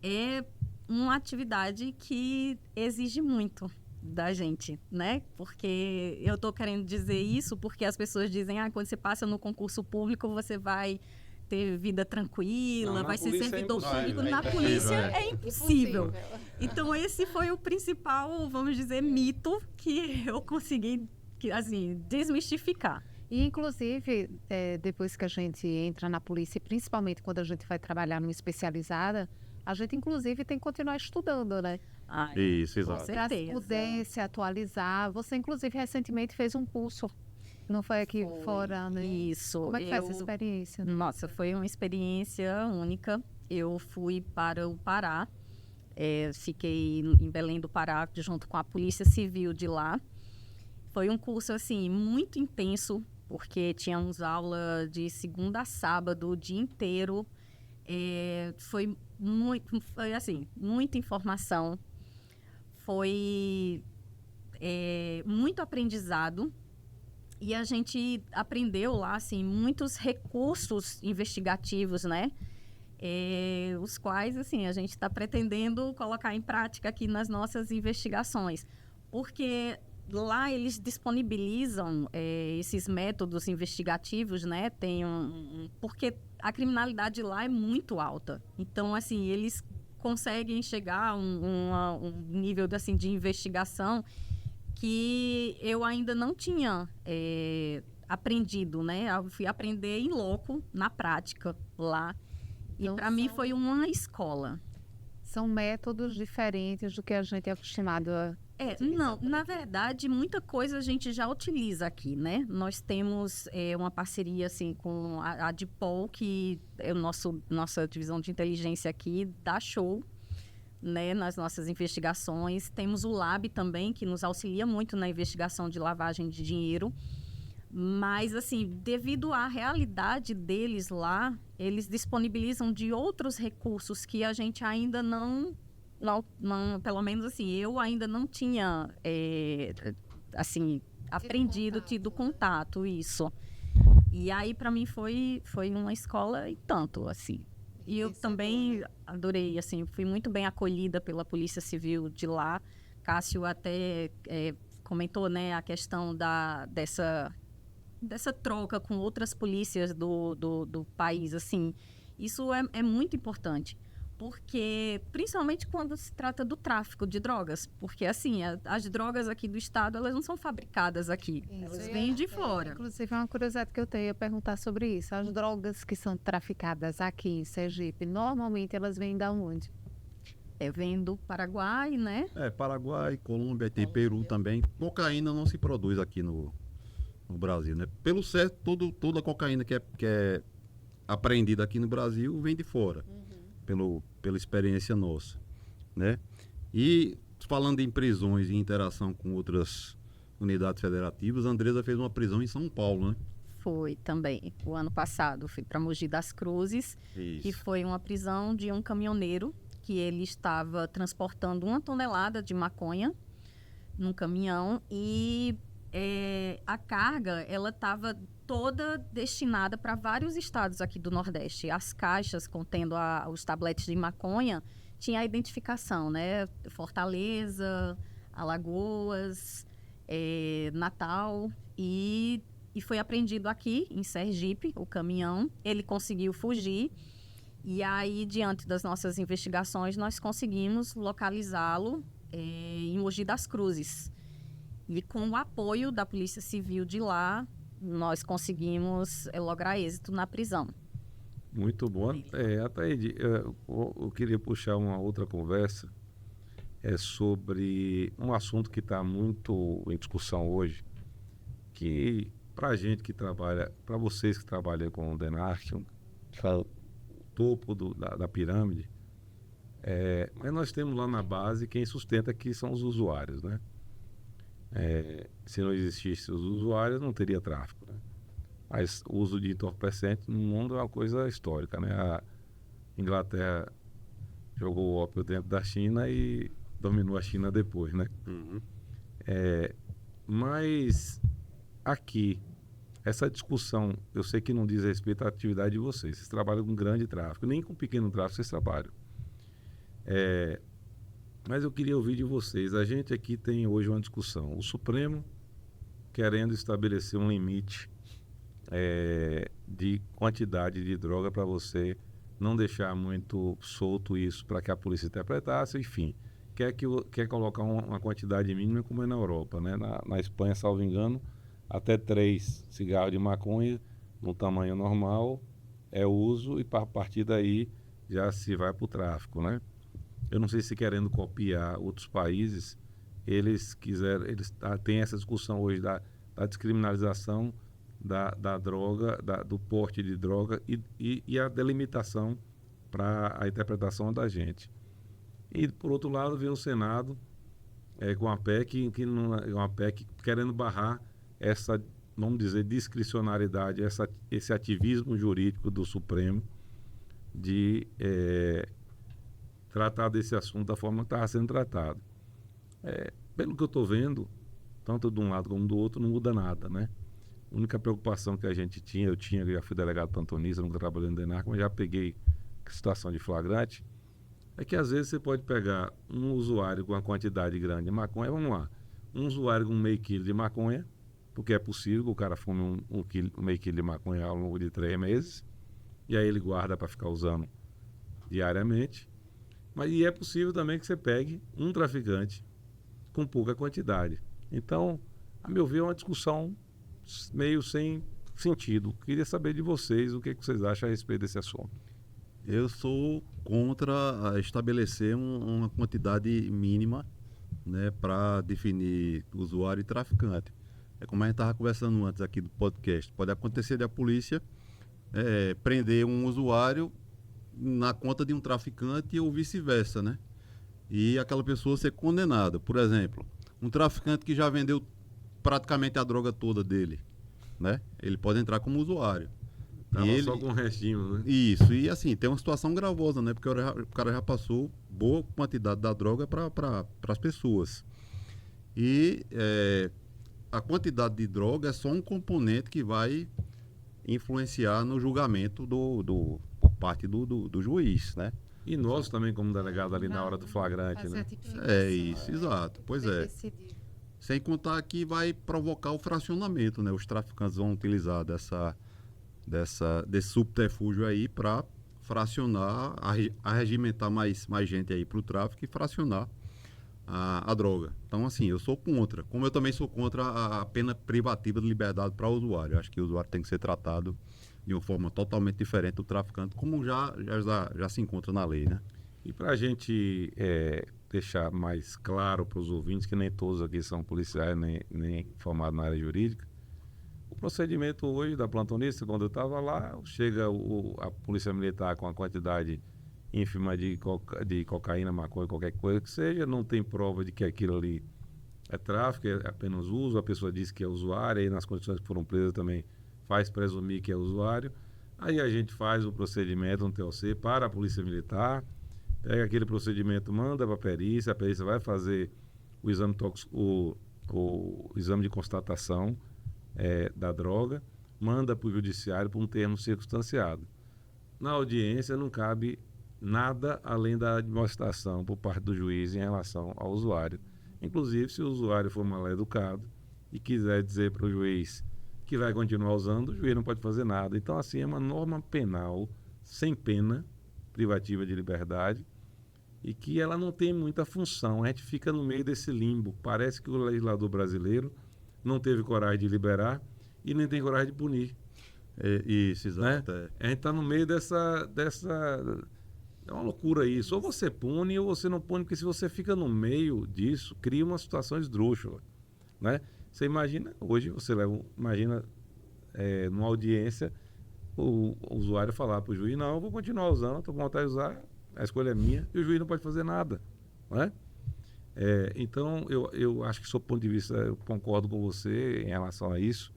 é uma atividade que exige muito da gente, né? Porque eu estou querendo dizer isso porque as pessoas dizem, quando você passa no concurso público, você vai ter vida tranquila, vai ser servidor público. Na polícia é impossível. Então, esse foi o principal, vamos dizer, mito que eu consegui, assim, desmistificar. E, inclusive, depois que a gente entra na polícia, principalmente quando a gente vai trabalhar numa especializada, a gente, inclusive, tem que continuar estudando, né? Isso, exato. Para poder se atualizar. Você, inclusive, recentemente fez um curso, não foi aqui fora, né? Isso. Como é que foi essa experiência? Nossa, foi uma experiência única. Eu fui para o Pará, fiquei em Belém do Pará, junto com a Polícia Civil de lá. Foi um curso, assim, muito intenso, porque tínhamos aula de segunda a sábado, o dia inteiro. Foi assim, muita informação. Foi muito aprendizado. E a gente aprendeu lá, assim, muitos recursos investigativos, né? Os quais, assim, a gente está pretendendo colocar em prática aqui nas nossas investigações. Porque lá eles disponibilizam esses métodos investigativos, né? Porque a criminalidade lá é muito alta. Então, assim, eles conseguem chegar a um nível assim, de investigação que eu ainda não tinha aprendido, né? Eu fui aprender em loco, na prática, lá. E então, para mim foi uma escola. São métodos diferentes do que a gente é acostumado a... Não, na verdade, muita coisa a gente já utiliza aqui, né? Nós temos uma parceria, assim, com a DIPOL, que é nossa divisão de inteligência aqui, dá show, né, nas nossas investigações. Temos o LAB também, que nos auxilia muito na investigação de lavagem de dinheiro. Mas, assim, devido à realidade deles lá, eles disponibilizam de outros recursos que a gente ainda não pelo menos assim, eu ainda não tinha, assim, aprendido, tido contato, isso. E aí, para mim, foi uma escola e tanto, assim. E eu também adorei, assim, fui muito bem acolhida pela Polícia Civil de lá. Cássio até comentou, né, a questão dessa troca com outras polícias do país, assim, isso é muito importante, porque principalmente quando se trata do tráfico de drogas, porque assim, as drogas aqui do estado, elas não são fabricadas aqui, elas vêm de fora. Inclusive, é uma curiosidade que eu tenho, perguntar sobre isso. As drogas que são traficadas aqui em Sergipe, normalmente elas vêm da onde? Vem do Paraguai, né? Paraguai, Colômbia, tem Peru também. Cocaína não se produz aqui no Brasil, né? Pelo certo, toda a cocaína que é apreendida aqui no Brasil vem de fora, pela experiência nossa, né? E falando em prisões e interação com outras unidades federativas, a Andresa fez uma prisão em São Paulo, né? Foi também. O ano passado fui para Mogi das Cruzes, que foi uma prisão de um caminhoneiro que ele estava transportando 1 tonelada de maconha num caminhão e a carga, ela estava toda destinada para vários estados aqui do Nordeste. As caixas contendo os tabletes de maconha tinha a identificação, né? Fortaleza, Alagoas, Natal e foi apreendido aqui em Sergipe, o caminhão. Ele conseguiu fugir e aí, diante das nossas investigações, nós conseguimos localizá-lo em Mogi das Cruzes. E com o apoio da Polícia Civil de lá, nós conseguimos lograr êxito na prisão. Muito bom. Ataíde, eu queria puxar uma outra conversa sobre um assunto que está muito em discussão hoje, que para a gente que trabalha, para vocês que trabalham com o DENARC, o topo da pirâmide, mas nós temos lá na base quem sustenta que são os usuários, né? Se não existissem os usuários, não teria tráfico, né? Mas o uso de entorpecentes no mundo é uma coisa histórica, né? A Inglaterra jogou o ópio dentro da China e dominou a China depois, né? Mas aqui, essa discussão, eu sei que não diz respeito à atividade de vocês. Vocês trabalham com grande tráfico, nem com pequeno tráfico vocês trabalham. Mas eu queria ouvir de vocês. A gente aqui tem hoje uma discussão. O Supremo querendo estabelecer um limite de quantidade de droga para você não deixar muito solto isso para que a polícia interpretasse, enfim. Quer colocar uma quantidade mínima como é na Europa, né? Na Espanha, salvo engano, até 3 cigarros de maconha no tamanho normal é uso e a partir daí já se vai para o tráfico, né? Eu não sei se querendo copiar outros países, eles têm essa discussão hoje da descriminalização da droga, do porte de droga e a delimitação para a interpretação da gente. E, por outro lado, vem o Senado com a PEC, uma PEC querendo barrar essa, vamos dizer, discricionariedade, esse ativismo jurídico do Supremo de tratar desse assunto da forma que estava sendo tratado. Pelo que eu estou vendo, tanto de um lado como do outro, não muda nada, né? A única preocupação que a gente tinha, eu já fui delegado plantonista, nunca trabalhei no DENARC, mas já peguei situação de flagrante, é que às vezes você pode pegar um usuário com uma quantidade grande de maconha, vamos lá, um usuário com meio quilo de maconha, porque é possível que o cara fume meio quilo de maconha ao longo de 3 meses, e aí ele guarda para ficar usando diariamente. E é possível também que você pegue um traficante com pouca quantidade. Então, a meu ver, é uma discussão meio sem sentido. Queria saber de vocês o que vocês acham a respeito desse assunto. Eu sou contra estabelecer uma quantidade mínima, né, para definir usuário e traficante. É como a gente estava conversando antes aqui do podcast. Pode acontecer de a polícia prender um usuário na conta de um traficante ou vice-versa, né? E aquela pessoa ser condenada. Por exemplo, um traficante que já vendeu praticamente a droga toda dele, né? Ele pode entrar como usuário. Tava só com o restinho, né? Isso, e assim, tem uma situação gravosa, né? Porque o cara já passou boa quantidade da droga para as pessoas. E a quantidade de droga é só um componente que vai influenciar no julgamento por parte do juiz, né? E nós também, como delegado ali na hora do flagrante, né? Isso, exato. Pois é. Sem contar que vai provocar o fracionamento, né? Os traficantes vão utilizar desse subterfúgio aí para fracionar, arregimentar mais gente aí para o tráfico e fracionar a droga. Então, assim, eu sou contra. Como eu também sou contra a pena privativa de liberdade para o usuário. Eu acho que o usuário tem que ser tratado de uma forma totalmente diferente do traficante, como já se encontra na lei, né? E para a gente deixar mais claro para os ouvintes que nem todos aqui são policiais, nem formados na área jurídica, o procedimento hoje da plantonista, quando eu estava lá, chega a polícia militar com a quantidade ínfima de cocaína, maconha, qualquer coisa que seja, não tem prova de que aquilo ali é tráfico, é apenas uso, a pessoa diz que é usuário, aí nas condições que foram presas também faz presumir que é usuário. Aí a gente faz o procedimento no TLC para a polícia militar, pega aquele procedimento, manda para a perícia vai fazer o exame o exame de constatação da droga, manda para o judiciário para um termo circunstanciado. Na audiência não cabe nada além da demonstração por parte do juiz em relação ao usuário. Inclusive, se o usuário for mal educado e quiser dizer para o juiz que vai continuar usando, o juiz não pode fazer nada. Então, assim, é uma norma penal sem pena privativa de liberdade e que ela não tem muita função. A gente fica no meio desse limbo. Parece que o legislador brasileiro não teve coragem de liberar e nem tem coragem de punir. Isso, exato. Né? A gente está no meio dessa... É uma loucura isso. Ou você pune ou você não pune, porque se você fica no meio disso, cria uma situação esdrúxula, né? Você imagina, hoje imagina numa audiência, o usuário falar para o juiz, não, eu vou continuar usando, estou com vontade de usar, a escolha é minha, e o juiz não pode fazer nada, não é? Então, eu acho que, sob o ponto de vista, eu concordo com você em relação a isso,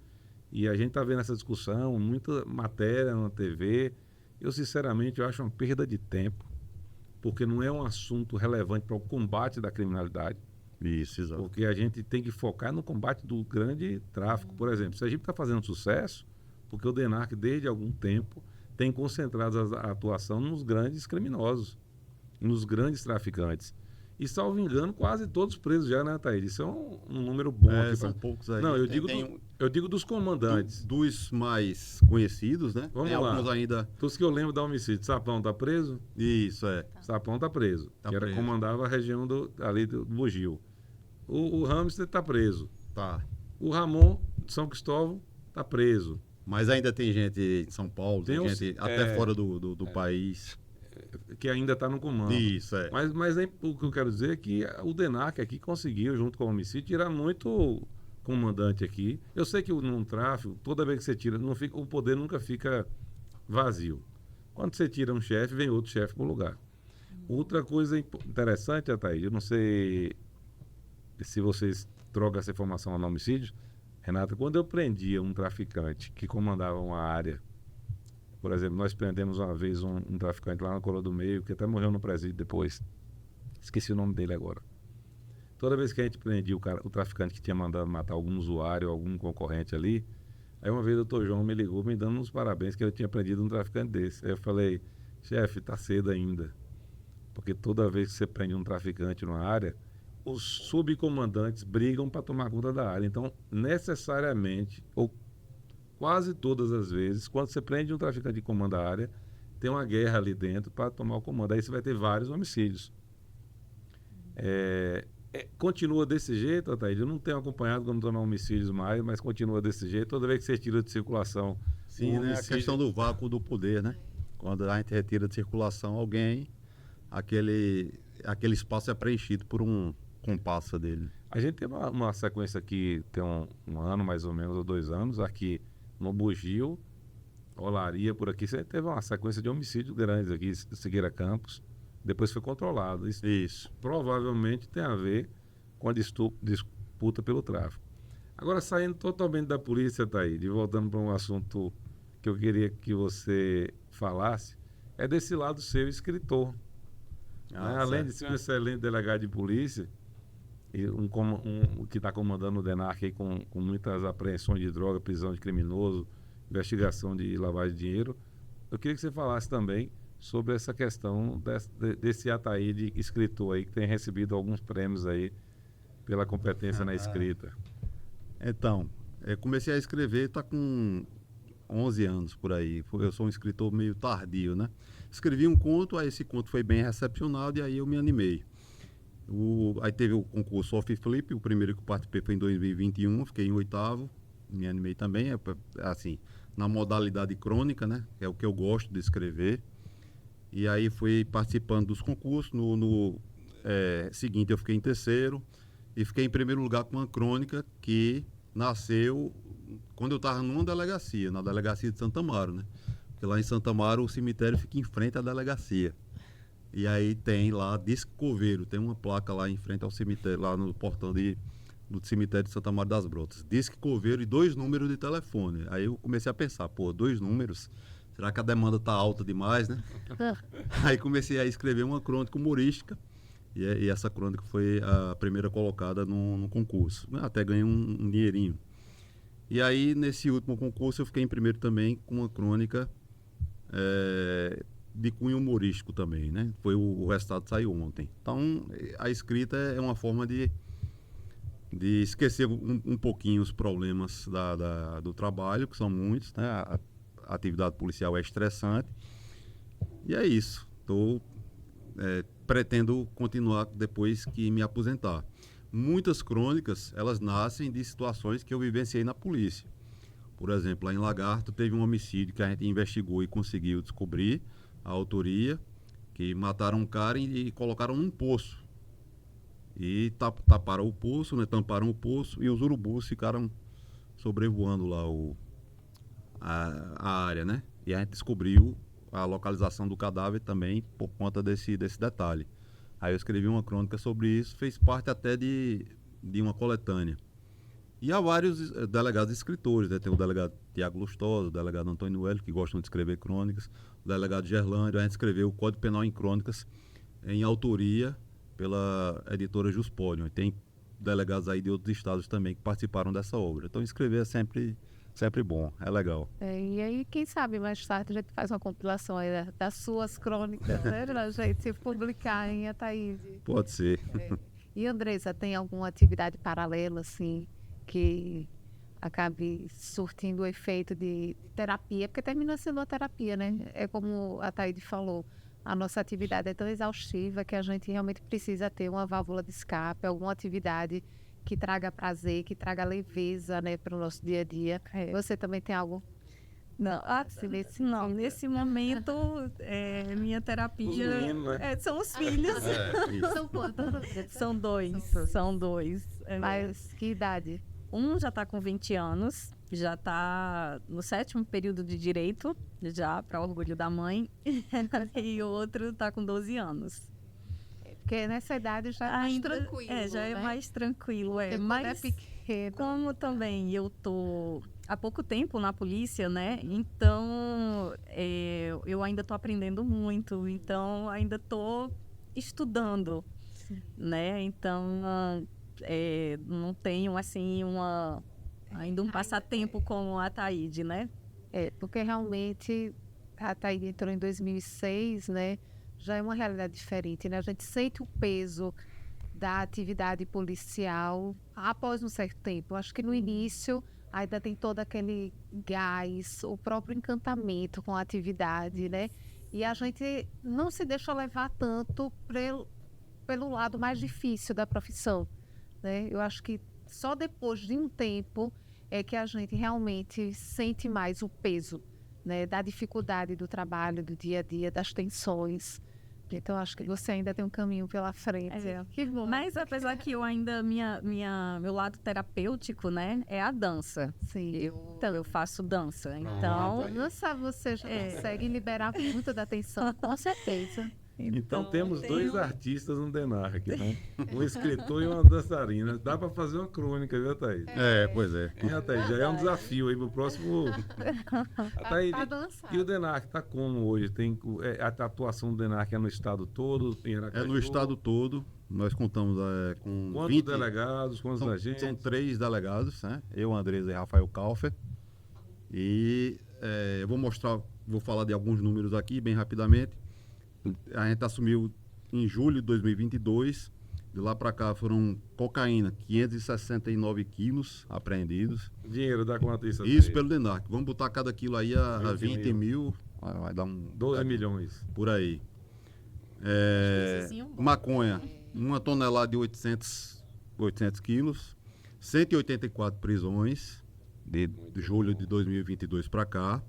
e a gente está vendo essa discussão, muita matéria na TV. Eu, sinceramente, eu acho uma perda de tempo, porque não é um assunto relevante para o combate da criminalidade. Isso, exato. Porque a gente tem que focar no combate do grande tráfico. Por exemplo, se a gente está fazendo sucesso, porque o DENARC, desde algum tempo, tem concentrado a atuação nos grandes criminosos, nos grandes traficantes. E, salvo engano, quase todos presos já, né, Thaís? Isso é um número bom. São poucos aí. Não, eu digo dos comandantes. Dos mais conhecidos, né? Vamos tem lá. Alguns ainda... Dos que eu lembro da homicídio. Sapão tá preso? Isso, Sapão tá preso. Tá que preso. comandava a região ali do Bugio. O Hamster tá preso. Tá. O Ramon de São Cristóvão tá preso. Mas ainda tem gente em São Paulo, tem gente até fora do país. Que ainda está no comando. Isso, Mas o que eu quero dizer é que o DENARC aqui conseguiu, junto com o homicídio, tirar muito comandante aqui. Eu sei que num tráfico, toda vez que você tira, o poder nunca fica vazio. Quando você tira um chefe, vem outro chefe para o lugar. Outra coisa interessante, Thaís, eu não sei se vocês trocam essa informação lá no homicídio, Renata, quando eu prendia um traficante que comandava uma área, por exemplo, nós prendemos uma vez um traficante lá na Coroa do Meio, que até morreu no presídio depois. Esqueci o nome dele agora. Toda vez que a gente prendia o traficante que tinha mandado matar algum usuário, algum concorrente ali, aí uma vez o Dr. João me ligou me dando uns parabéns que ele tinha prendido um traficante desse. Aí eu falei, chefe, tá cedo ainda. Porque toda vez que você prende um traficante numa área, os subcomandantes brigam para tomar conta da área. Então, necessariamente, ou quase todas as vezes, quando você prende um traficante que comanda a área, tem uma guerra ali dentro para tomar o comando. Aí você vai ter vários homicídios. Continua desse jeito, Ataíde? Eu não tenho acompanhado quando estou no homicídios mais, mas continua desse jeito. Toda vez que você tira de circulação... Sim, né? A questão do vácuo do poder, né? Quando a gente retira de circulação alguém, aquele espaço é preenchido por um compasso dele. A gente teve uma sequência aqui, tem um ano mais ou menos, ou 2 anos, aqui no Bugio, Olaria, por aqui, você teve uma sequência de homicídios grandes aqui, Siqueira Campos, depois foi controlado. Isso provavelmente tem a ver com a disputa pelo tráfico. Agora, saindo totalmente da polícia, Thaís, e voltando para um assunto que eu queria que você falasse, é desse lado seu, escritor. Além de ser um excelente delegado de polícia, e que está comandando o DENARC aí com muitas apreensões de droga, prisão de criminoso, investigação de lavagem de dinheiro, eu queria que você falasse também sobre essa questão desse Ataíde escritor aí, que tem recebido alguns prêmios aí pela competência na escrita? Então, comecei a escrever, tá com 11 anos por aí. Eu sou um escritor meio tardio, né? Escrevi um conto, aí esse conto foi bem recepcionado e aí eu me animei. Aí teve o concurso Off Flip, o primeiro que eu participei foi em 2021, fiquei em 8º, me animei também, assim, na modalidade crônica, né? É o que eu gosto de escrever. E aí fui participando dos concursos. No seguinte, eu fiquei em 3º e fiquei em primeiro lugar com uma crônica que nasceu quando eu estava numa delegacia, na delegacia de Santo Amaro, né? Porque lá em Santo Amaro o cemitério fica em frente à delegacia. E aí tem lá Disque Coveiro, tem uma placa lá em frente ao cemitério, lá no portão do cemitério de Santo Amaro das Brotas. Disque Coveiro e 2 números de telefone. Aí eu comecei a pensar, 2 números, será que a demanda tá alta demais, né? Aí comecei a escrever uma crônica humorística e essa crônica foi a primeira colocada no concurso. Até ganhei um dinheirinho. E aí, nesse último concurso, eu fiquei em primeiro também com uma crônica de cunho humorístico também, né? O resultado saiu ontem. Então, a escrita é uma forma de esquecer um pouquinho os problemas do trabalho, que são muitos, né? A atividade policial é estressante. E é isso. Pretendo continuar depois que me aposentar. Muitas crônicas, elas nascem de situações que eu vivenciei na polícia. Por exemplo, lá em Lagarto teve um homicídio que a gente investigou e conseguiu descobrir a autoria, que mataram um cara e colocaram num poço. E taparam o poço, né, tamparam o poço e os urubus ficaram sobrevoando lá a área, né? E a gente descobriu a localização do cadáver também por conta desse detalhe. Aí eu escrevi uma crônica sobre isso, fez parte até de uma coletânea. E há vários delegados escritores, né? Tem o delegado Tiago Lustosa, o delegado Antônio Hélio, que gostam de escrever crônicas, o delegado Gerlândio. A gente escreveu o Código Penal em Crônicas em autoria pela editora Juspólio. Tem delegados aí de outros estados também que participaram dessa obra. Então escrever é sempre bom, é legal. E aí, quem sabe mais tarde a gente faz uma compilação aí das suas crônicas, né? Pra gente publicar, hein, Ataíde? Pode ser. E Andressa, tem alguma atividade paralela, assim, que acabe surtindo o efeito de terapia? Porque termina sendo uma terapia, né? É como a Ataíde falou, a nossa atividade é tão exaustiva que a gente realmente precisa ter uma válvula de escape, alguma atividade que traga prazer, que traga leveza, né, para o nosso dia a dia. Você também tem algo? Não, nesse momento, minha terapia... Os meninos, né? são os filhos. São quantos? São dois. Mas que idade? Um já está com 20 anos, já está no 7º período de direito, já para orgulho da mãe, e o outro está com 12 anos. Porque nessa idade já é mais tranquilo. Já é mais tranquilo. Mas é pequeno. Como também eu tô há pouco tempo na polícia, né? Então eu ainda tô aprendendo muito, então ainda tô estudando, né? Então não tenho assim ainda um passatempo como a Ataíde, né? Porque realmente a Ataíde entrou em 2006, né? Já é uma realidade diferente, né? A gente sente o peso da atividade policial após um certo tempo. Acho que no início ainda tem todo aquele gás, o próprio encantamento com a atividade, né? E a gente não se deixa levar tanto pelo lado mais difícil da profissão, né? Eu acho que só depois de um tempo é que a gente realmente sente mais o peso, né, da dificuldade do trabalho, do dia a dia, das tensões. Então, acho que você ainda tem um caminho pela frente. Que bom. Mas, apesar que eu ainda, meu lado terapêutico, né, é a dança. Sim. Eu faço dança. Então, dança você já consegue liberar muito da tensão, com certeza. Então temos 2 artistas no DENARC, né? Um escritor e uma dançarina. Dá para fazer uma crônica, viu, Thaís? Pois é. Thaís, já é um desafio aí pro próximo. Thaís, e o DENARC está como hoje? A atuação do DENARC é no estado todo? É no estado todo. Nós contamos com quantos 20 delegados, quantos agentes? São 3 delegados, né? Eu, Andressa e Rafael Kaufer. E eu vou falar de alguns números aqui, bem rapidamente. A gente assumiu em julho de 2022 De lá para cá foram cocaína, 569 quilos apreendidos. Dinheiro dá quanto isso? Isso pelo DENARC. Vamos botar cada quilo aí a 20 20 mil. Vai dar 12 milhões. Por aí. Vizinho bom. Maconha, 1 tonelada de 800 quilos. 184 prisões de julho de 2022 para cá.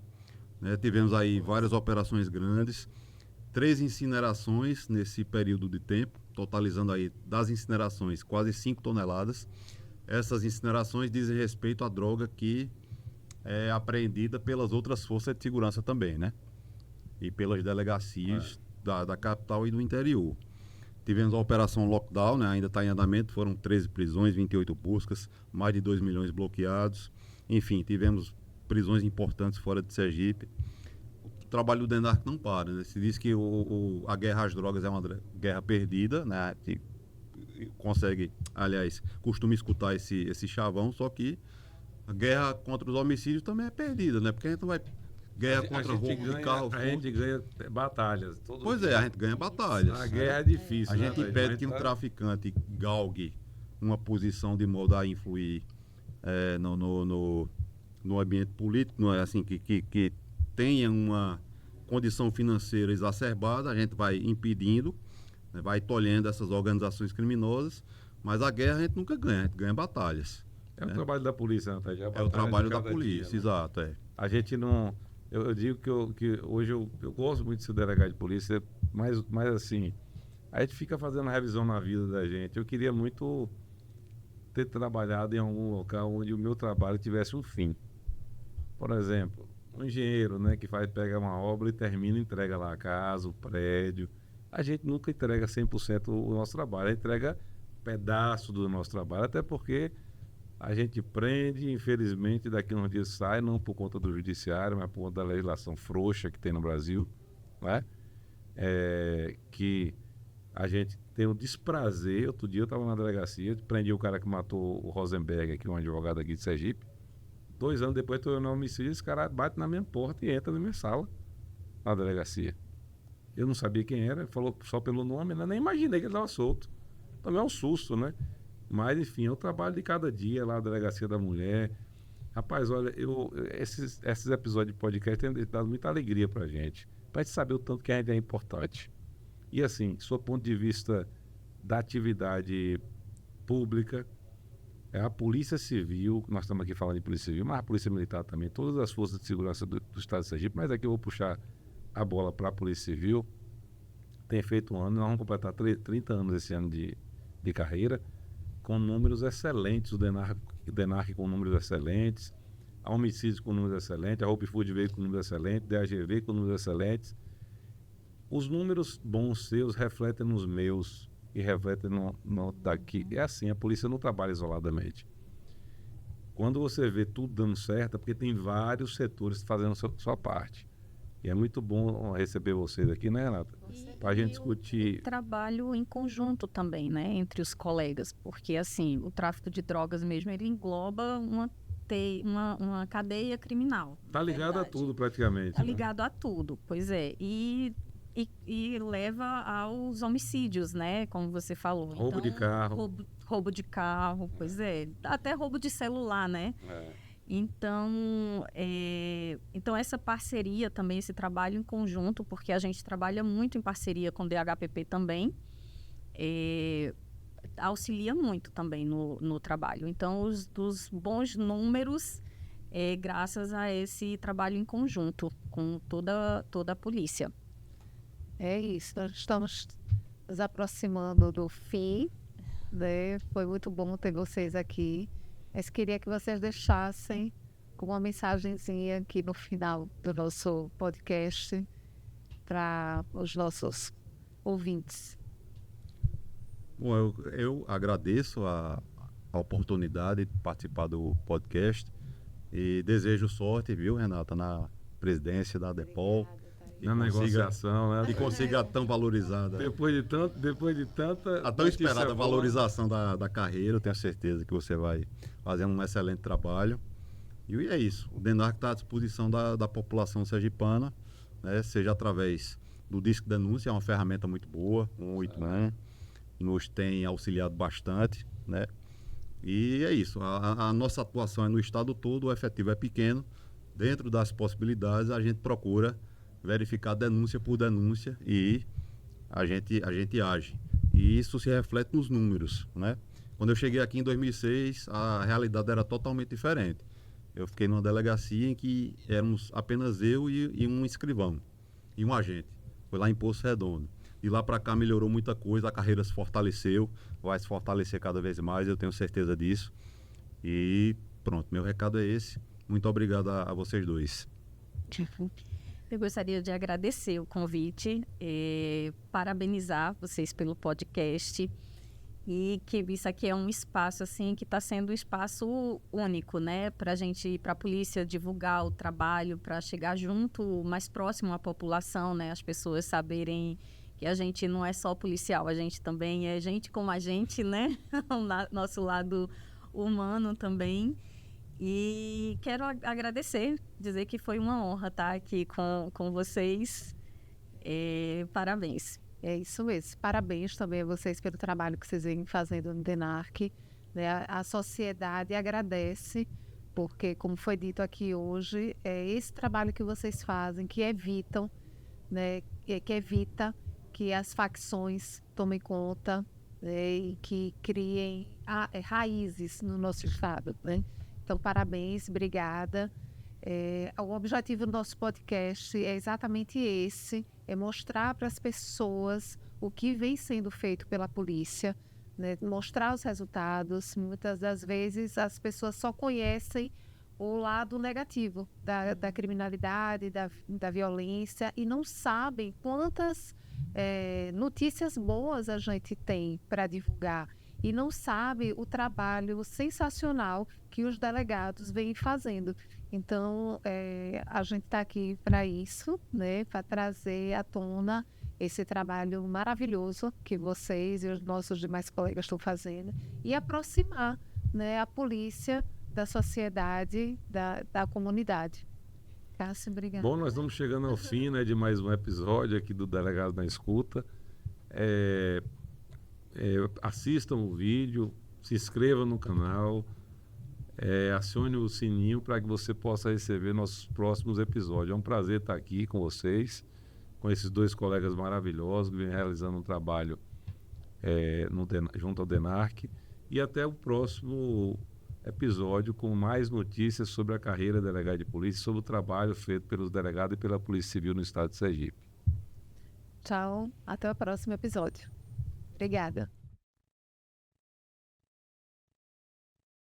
Né? Tivemos aí várias operações grandes. 3 incinerações nesse período de tempo, totalizando aí das incinerações quase 5 toneladas. Essas incinerações dizem respeito à droga que é apreendida pelas outras forças de segurança também, né? E pelas delegacias da capital e do interior. Tivemos a operação Lockdown, né? Ainda está em andamento, foram 13 prisões, 28 buscas, mais de 2 milhões bloqueados. Enfim, tivemos prisões importantes fora de Sergipe. O trabalho do DENARC não para, né? Se diz que a guerra às drogas é uma guerra perdida, né? Consegue, aliás, costuma escutar esse chavão, só que a guerra contra os homicídios também é perdida, né? Porque a gente não vai guerra contra roubo de carro. A gente ganha batalhas. Pois é, a gente ganha batalhas. A guerra é difícil. A gente impede que um traficante galgue uma posição de modo a influir no ambiente político, não é assim, que tenha uma condição financeira exacerbada. A gente vai impedindo, né, vai tolhendo essas organizações criminosas, mas a guerra a gente nunca ganha, a gente ganha batalhas. É o trabalho da polícia, né? É o trabalho da polícia, dia, né? Exato. A gente não... Eu digo que hoje eu gosto muito de ser delegado de polícia, mas assim, a gente fica fazendo revisão na vida da gente. Eu queria muito ter trabalhado em algum local onde o meu trabalho tivesse um fim. Por exemplo, um engenheiro, né, que pega uma obra e termina e entrega lá a casa, o prédio. A gente nunca entrega 100% o nosso trabalho, a gente entrega pedaço do nosso trabalho, até porque a gente prende, infelizmente, daqui a uns dias sai, não por conta do judiciário, mas por conta da legislação frouxa que tem no Brasil, né? Que a gente tem o desprazer. Outro dia eu estava na delegacia, prendi o cara que matou o Rosenberg, aqui, um advogado aqui de Sergipe. 2 anos depois, estou no homicídio, esse cara bate na minha porta e entra na minha sala, na delegacia. Eu não sabia quem era, falou só pelo nome, né? Nem imaginei que ele estava solto. Também é um susto, né? Mas, enfim, é o trabalho de cada dia lá, a Delegacia da Mulher. Rapaz, olha, esses episódios de podcast têm dado muita alegria pra gente saber o tanto que a gente é importante. E, assim, sob o ponto de vista da atividade pública, a Polícia Civil, nós estamos aqui falando de Polícia Civil, mas a Polícia Militar também, todas as forças de segurança do Estado de Sergipe, mas aqui eu vou puxar a bola para a Polícia Civil, tem feito um ano, nós vamos completar 30 anos esse ano de carreira, com números excelentes, o DENARC com números excelentes, a Homicídios com números excelentes, a Hope Food veio com números excelentes, a DAGV com números excelentes. Os números bons seus refletem nos meus e refletem no daqui. É assim, a polícia não trabalha isoladamente. Quando você vê tudo dando certo, é porque tem vários setores fazendo sua parte. E é muito bom receber vocês aqui, né, Renata? Para a gente discutir. Trabalho em conjunto também, né, entre os colegas, porque assim, o tráfico de drogas mesmo, ele engloba uma cadeia criminal. Está ligado a tudo praticamente. Está ligado a tudo, pois é. E leva aos homicídios, né, como você falou. Roubo de carro. Roubo de carro, pois é. Até roubo de celular, né? Então essa parceria também, esse trabalho em conjunto, porque a gente trabalha muito em parceria com o DHPP também, auxilia muito também no trabalho. Então, dos bons números, graças a esse trabalho em conjunto com toda a polícia. É isso, nós estamos nos aproximando do fim, né? Foi muito bom ter vocês aqui. Mas queria que vocês deixassem uma mensagenzinha aqui no final do nosso podcast para os nossos ouvintes. Bom, eu agradeço a oportunidade de participar do podcast e desejo sorte, viu, Renata, na presidência da DEPOL. Na negociação, né? E consiga a tão valorizada. Depois de tanta... A tão esperada valorização da carreira, eu tenho certeza que você vai fazer um excelente trabalho. E é isso. O DENARC está à disposição da população sergipana, né? Seja através do Disque Denúncia, é uma ferramenta muito boa, 189, nos tem auxiliado bastante, né? E é isso, a nossa atuação é no estado todo, o efetivo é pequeno. Dentro das possibilidades, a gente procura verificar denúncia por denúncia e a gente age. E isso se reflete nos números, né? Quando eu cheguei aqui em 2006, a realidade era totalmente diferente. Eu fiquei numa delegacia em que éramos apenas eu e um escrivão e um agente. Foi lá em Poço Redondo. De lá para cá melhorou muita coisa, a carreira se fortaleceu, vai se fortalecer cada vez mais, eu tenho certeza disso. E pronto, meu recado é esse. Muito obrigado a vocês dois. Eu gostaria de agradecer o convite, parabenizar vocês pelo podcast e que isso aqui é um espaço assim que está sendo um espaço único, né, para a polícia divulgar o trabalho, para chegar junto, mais próximo à população, né, as pessoas saberem que a gente não é só policial, a gente também é gente como a gente, né, o nosso lado humano também. E quero agradecer, dizer que foi uma honra estar aqui com vocês. Parabéns. É isso mesmo. Parabéns também a vocês pelo trabalho que vocês vêm fazendo no DENARC, né? A sociedade agradece, porque, como foi dito aqui hoje, é esse trabalho que vocês fazem que evitam, né, que evita que as facções tomem conta, né, e que criem raízes no nosso estado, né? Então, parabéns, obrigada. O objetivo do nosso podcast é exatamente esse, é mostrar para as pessoas o que vem sendo feito pela polícia, né? Mostrar os resultados. Muitas das vezes as pessoas só conhecem o lado negativo da criminalidade, da violência, e não sabem quantas notícias boas a gente tem para divulgar. E não sabe o trabalho sensacional que os delegados vêm fazendo. Então, a gente está aqui para isso, né, para trazer à tona esse trabalho maravilhoso que vocês e os nossos demais colegas estão fazendo e aproximar, né, a polícia da sociedade, da comunidade. Cássio, obrigada. Bom, nós estamos chegando ao fim, né, de mais um episódio aqui do Delegado na Escuta. Assistam o vídeo, se inscrevam no canal, acione o sininho para que você possa receber nossos próximos episódios. É um prazer estar aqui com vocês, com esses dois colegas maravilhosos que vêm realizando um trabalho junto ao DENARC. E até o próximo episódio com mais notícias sobre a carreira delegada de polícia, sobre o trabalho feito pelos delegados e pela Polícia Civil no estado de Sergipe. Tchau, até o próximo episódio. Obrigada.